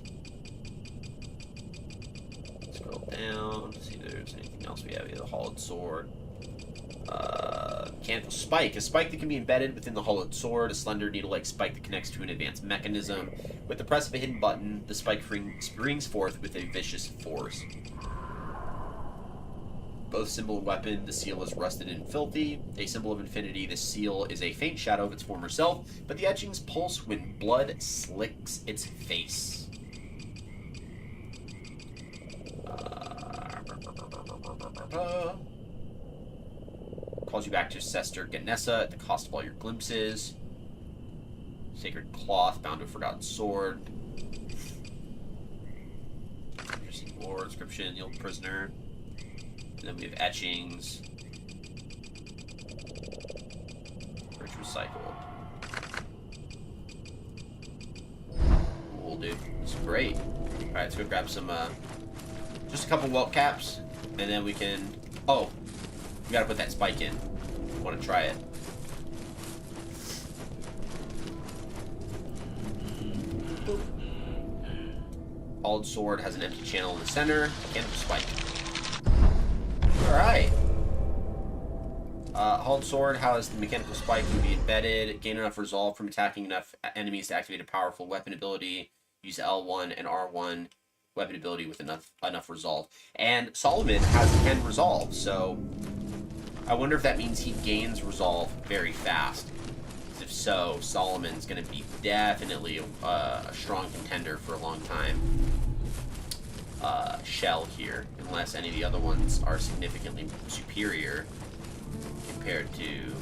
Scroll down to see if there's anything else we have. We have the hollowed sword. Mechanical spike. A spike that can be embedded within the hollowed sword. A slender needle-like spike that connects to an advanced mechanism. With the press of a hidden button, the spike springs forth with a vicious force. Both symbol and weapon, the seal is rusted and filthy. A symbol of infinity, the seal is a faint shadow of its former self, but the etchings pulse when blood slicks its face. Calls you back to Sester Ganessa at the cost of all your glimpses. Sacred cloth bound to a forgotten sword. Interesting lore description, the old prisoner. And then we have etchings. Rich recycled. Cool, dude. This is great. Alright, let's go grab some, just a couple welt caps. And then we can... Oh! We gotta put that spike in. I want to try it. Boop. Hollowed sword has an empty channel in the center. Mechanical spike. Alright. Hollowed sword has the mechanical spike can be embedded. Gain enough resolve from attacking enough enemies to activate a powerful weapon ability. Use L1 and R1 weapon ability with enough resolve. And Solomon has 10 resolve, so I wonder if that means he gains resolve very fast. If so, Solomon's going to be definitely a strong contender for a long time. Shell here, unless any of the other ones are significantly superior compared to...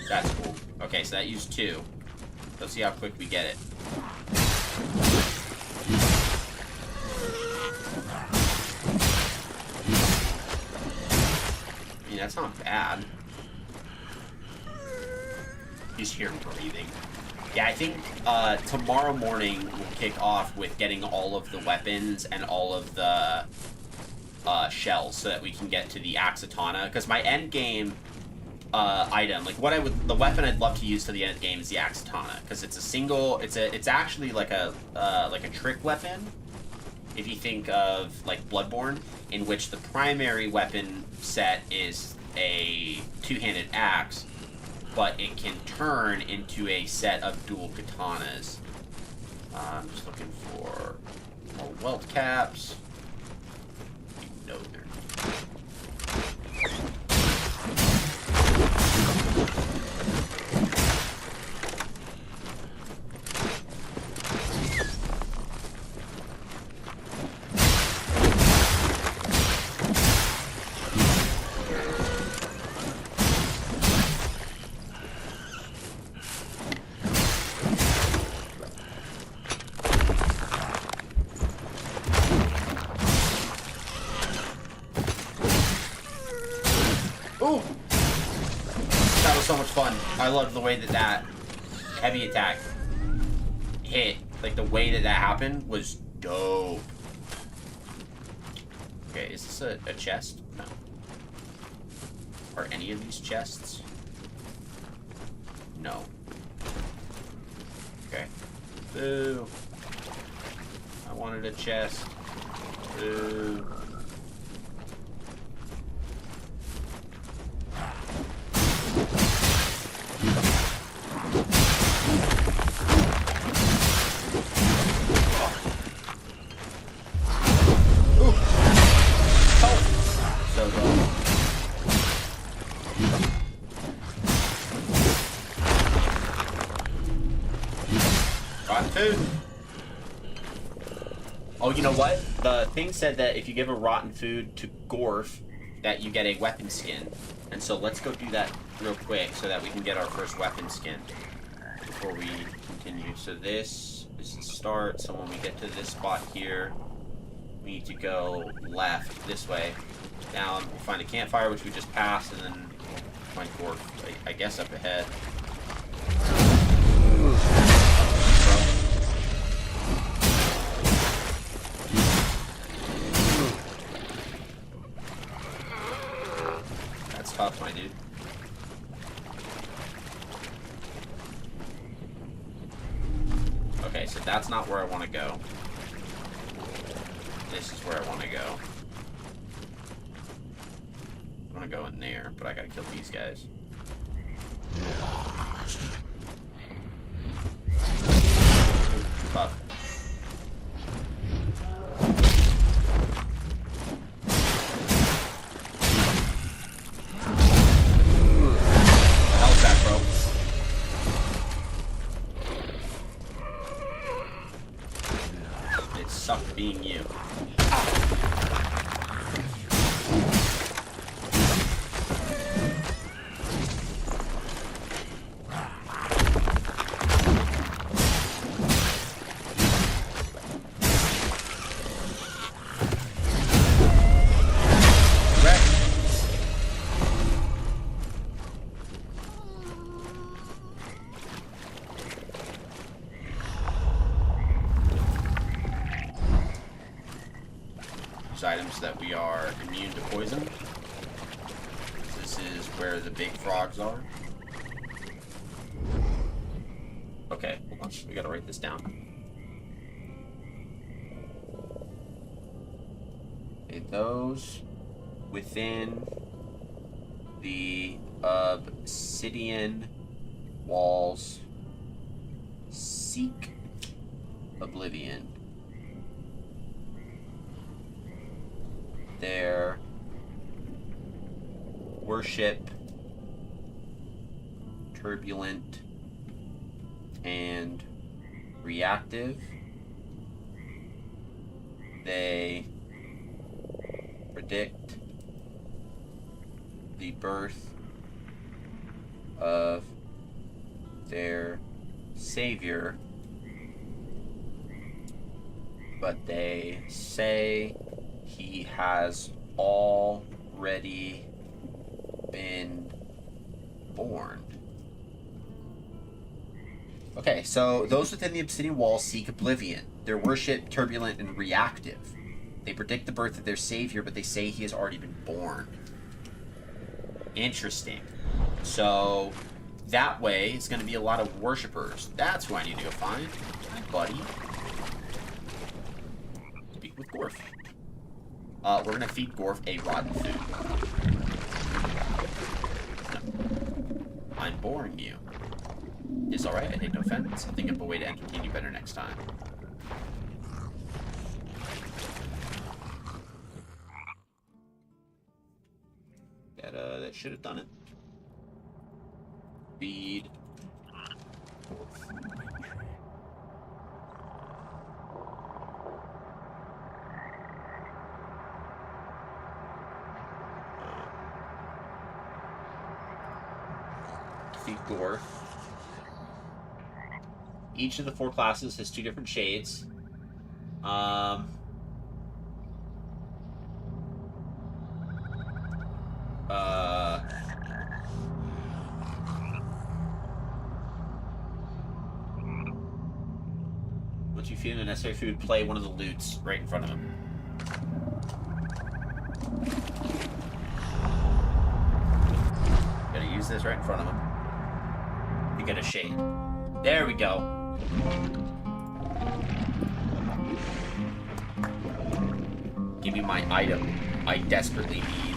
That's cool. Okay, so that used 2. Let's see how quick we get it. I mean, that's not bad. You just hear him breathing. Yeah, I think tomorrow morning we'll kick off with getting all of the weapons and all of the shells so that we can get to the Axatana. Because my end game item, like the weapon I'd love to use to the end game is the Axatana, because it's a single. It's actually like a trick weapon. If you think of like Bloodborne, in which the primary weapon set is a two-handed axe, but it can turn into a set of dual katanas. I'm just looking for more welt caps. No, they're... Ooh! That was so much fun. I loved the way that heavy attack hit. Like, the way that happened was dope. Okay, is this a chest? No. Are any of these chests? No. Okay. Boo. I wanted a chest. Boo. food. Oh, you know what? The thing said that if you give a rotten food to Gorf, that you get a weapon skin. And so let's go do that real quick so that we can get our first weapon skin before we continue. So this is the start. So when we get to this spot here, we need to go left this way. Down, we'll find a campfire, which we just passed, and then we'll find Gorf, I guess, up ahead. That's tough, my dude. Okay, so that's not where I want to go. This is where I want to go. I want to go in there, but I gotta kill these guys. Tough. What the hell's that, bro? It sucked being you. Items that we are immune to poison. This is where the big frogs are. Okay, hold on. We gotta write this down. Okay, those within the obsidian walls seek oblivion. Their worship turbulent and reactive. They predict the birth of their savior, but they say he has already been born. Okay, so those within the obsidian walls seek oblivion. Their worship turbulent and reactive. They predict the birth of their savior, but they say he has already been born. Interesting. So that way it's going to be a lot of worshippers. That's who I need to go find. Hi, buddy. Speak with Gorf. We're going to feed Gorf a rotten food. No. I'm boring you. It's alright, I take no offense. I'll think of a way to entertain you better next time. That should have done it. Feed. Feed Gorf. Each of the 4 classes has 2 different shades. Once you feed him the necessary food, play one of the loots right in front of him. Gotta use this right in front of him. You get a shade. There we go. Give me my item I desperately need.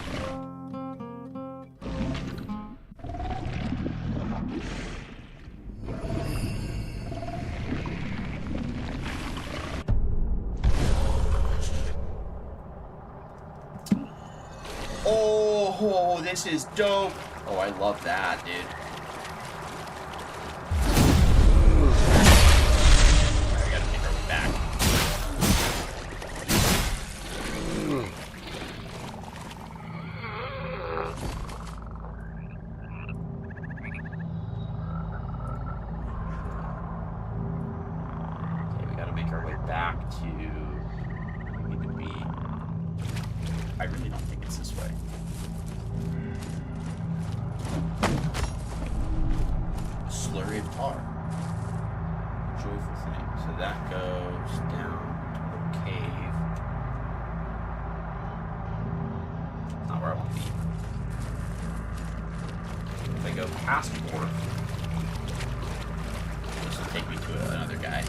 Oh, this is dope. Oh, I love that, dude. back to where we need to be. I really don't think it's this way. A slurry of tar. Joyful thing. So that goes down to the cave. Not where I want to be. If I go past Wharf, this will take me to another guy.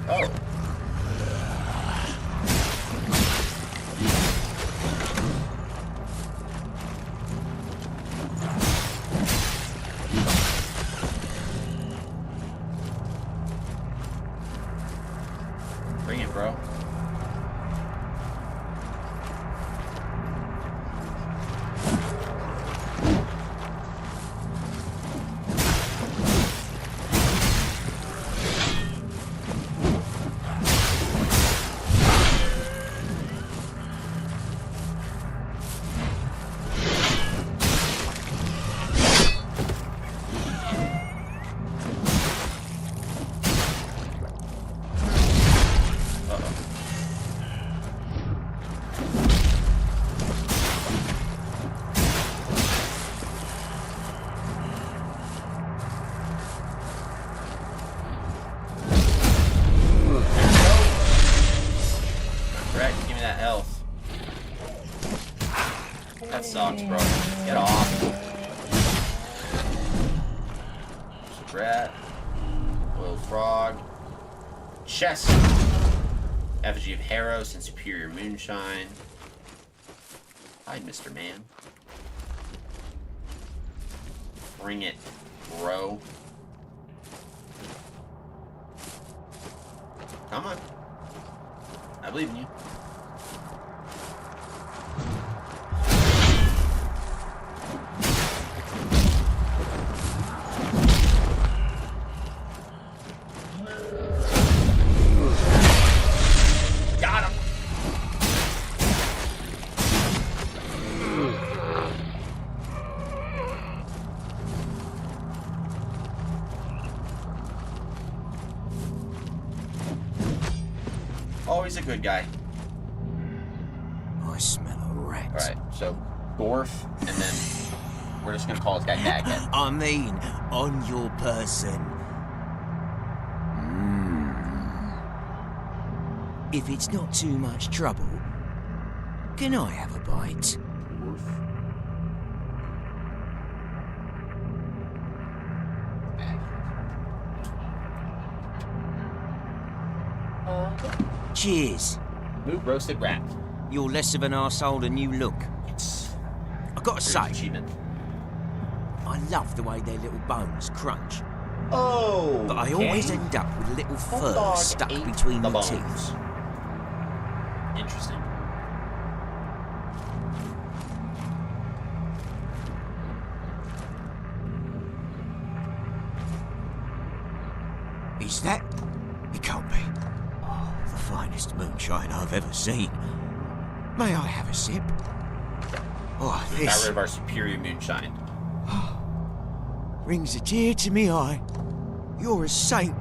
Oh! Bring it, bro. That sucks, bro. Get off. There's a rat. Boiled frog. Chest. Effigy of Harrows and Superior Moonshine. Hi, Mr. Man. Bring it, bro. Come on. I believe in you. Got him. Always a good guy. I smell a rat. Alright, so Gorf, and then we're just gonna call this guy Baghead. I mean, on your person. If it's not too much trouble, can I have a bite? Cheers. Move roasted rat. You're less of an arsehole than you look. Yes. I gotta say, Achievement. I love the way their little bones crunch. Oh. But I always end up with a little fur stuck between the teeth. Interesting. Is that? It can't be. Oh, the finest moonshine I've ever seen. May I have a sip? Oh, Got this rid of our superior moonshine. brings a tear to me eye. You're a saint.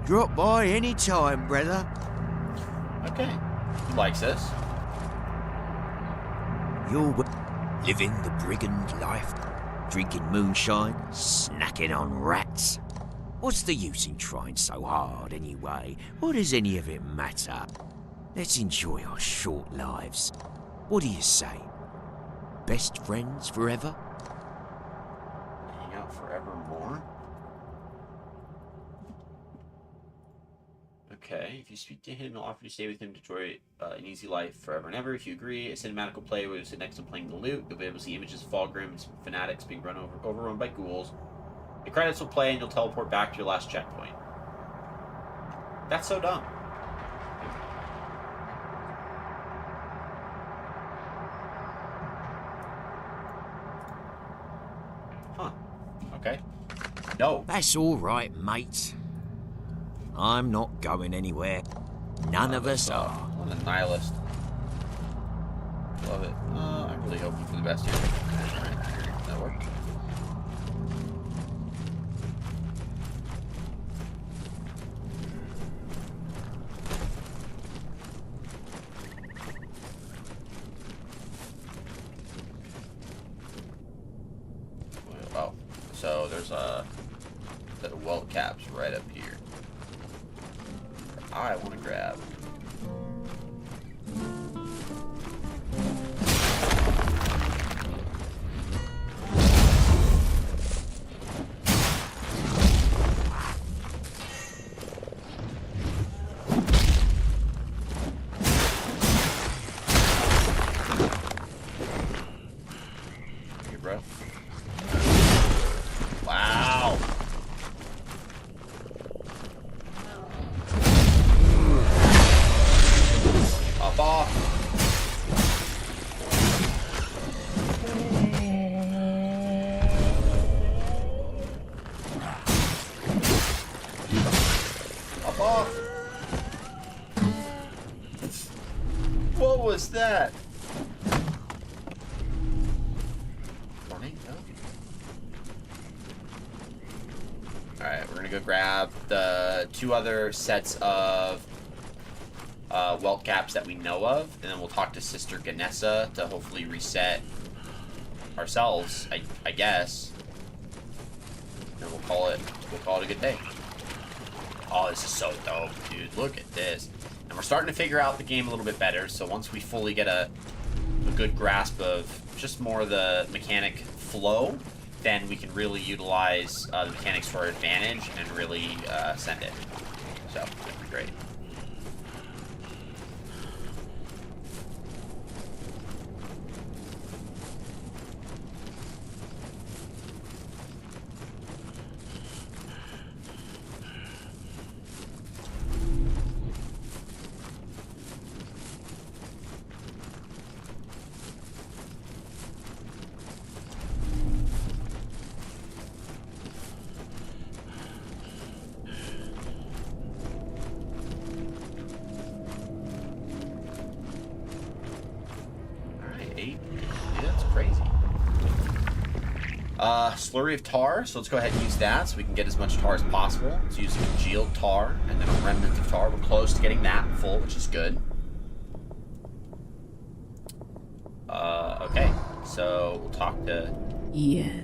Drop by any time, brother. Okay. He likes this. You're living the brigand life, drinking moonshine, snacking on rats. What's the use in trying so hard anyway? What does any of it matter? Let's enjoy our short lives. What do you say? Best friends forever? Hang out forevermore. Okay, if you speak to him, he'll offer to stay with him to enjoy an easy life forever and ever. If you agree, a cinematic will play where you sit next to playing the lute. You'll be able to see images of Fulgrims, fanatics being overrun by ghouls. The credits will play and you'll teleport back to your last checkpoint. That's so dumb. Huh. Okay. No. That's all right, mate. I'm not going anywhere. None of us are. What a nihilist. Love it. I'm really hoping for the best here. Alright, that worked. there's a set of welt caps right up here. I want to grab. Here, bro. Wow. Up off. Up off. What was that? Alright, we're gonna go grab the 2 other sets of welt caps that we know of, and then we'll talk to Sister Ganessa to hopefully reset ourselves, I guess. And we'll call it a good day. Oh, this is so dope, dude. Look at this. And we're starting to figure out the game a little bit better, so once we fully get a good grasp of just more of the mechanic flow, then we can really utilize the mechanics for our advantage and really send it. So, that'd be great. Slurry of tar, so let's go ahead and use that so we can get as much tar as possible. Let's use a congealed tar and then a remnant of tar. We're close to getting that full, which is good. Okay, so we'll talk to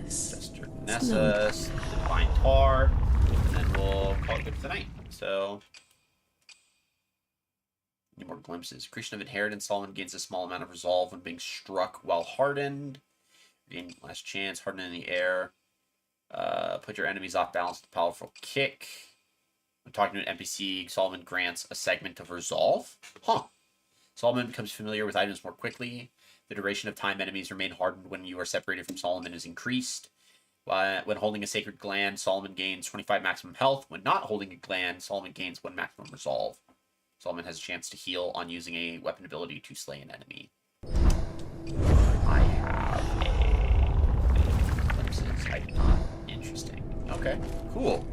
Sister Nessa, the Divine Tar, and then we'll call it good for the night. So, any more glimpses. Creation of Inheritance. Solomon gains a small amount of resolve when being struck while hardened. Gain last chance, harden in the air. Put your enemies off balance with a powerful kick. When talking to an NPC, Solomon grants a segment of resolve. Huh. Solomon becomes familiar with items more quickly. The duration of time enemies remain hardened when you are separated from Solomon is increased. When holding a sacred gland, Solomon gains 25 maximum health. When not holding a gland, Solomon gains 1 maximum resolve. Solomon has a chance to heal on using a weapon ability to slay an enemy. I have not interesting. Okay, cool.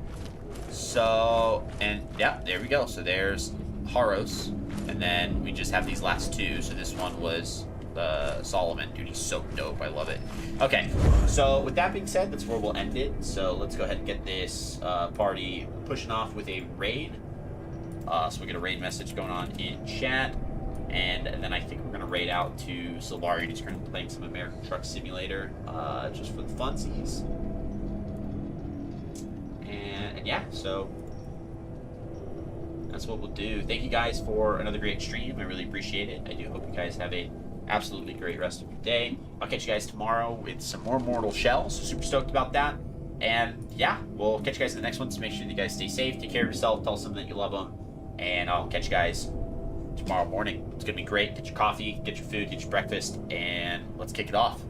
So, and yeah, there we go. So there's Haros, and then we just have these last 2. So this one was Solomon. Dude, he's so dope. I love it. Okay, so with that being said, that's where we'll end it. So let's go ahead and get this party pushing off with a raid. So we get a raid message going on in chat. And then I think we're going to raid out to Silvarian, who's currently playing some American Truck Simulator, just for the funsies. And yeah, so that's what we'll do. Thank you guys for another great stream. I really appreciate it. I do hope you guys have a absolutely great rest of your day. I'll catch you guys tomorrow with some more Mortal Shell, so super stoked about that. And yeah, we'll catch you guys in the next one, so make sure that you guys stay safe, take care of yourself, tell someone that you love them, and I'll catch you guys tomorrow morning. It's gonna be great. Get your coffee, get your food, get your breakfast, and let's kick it off.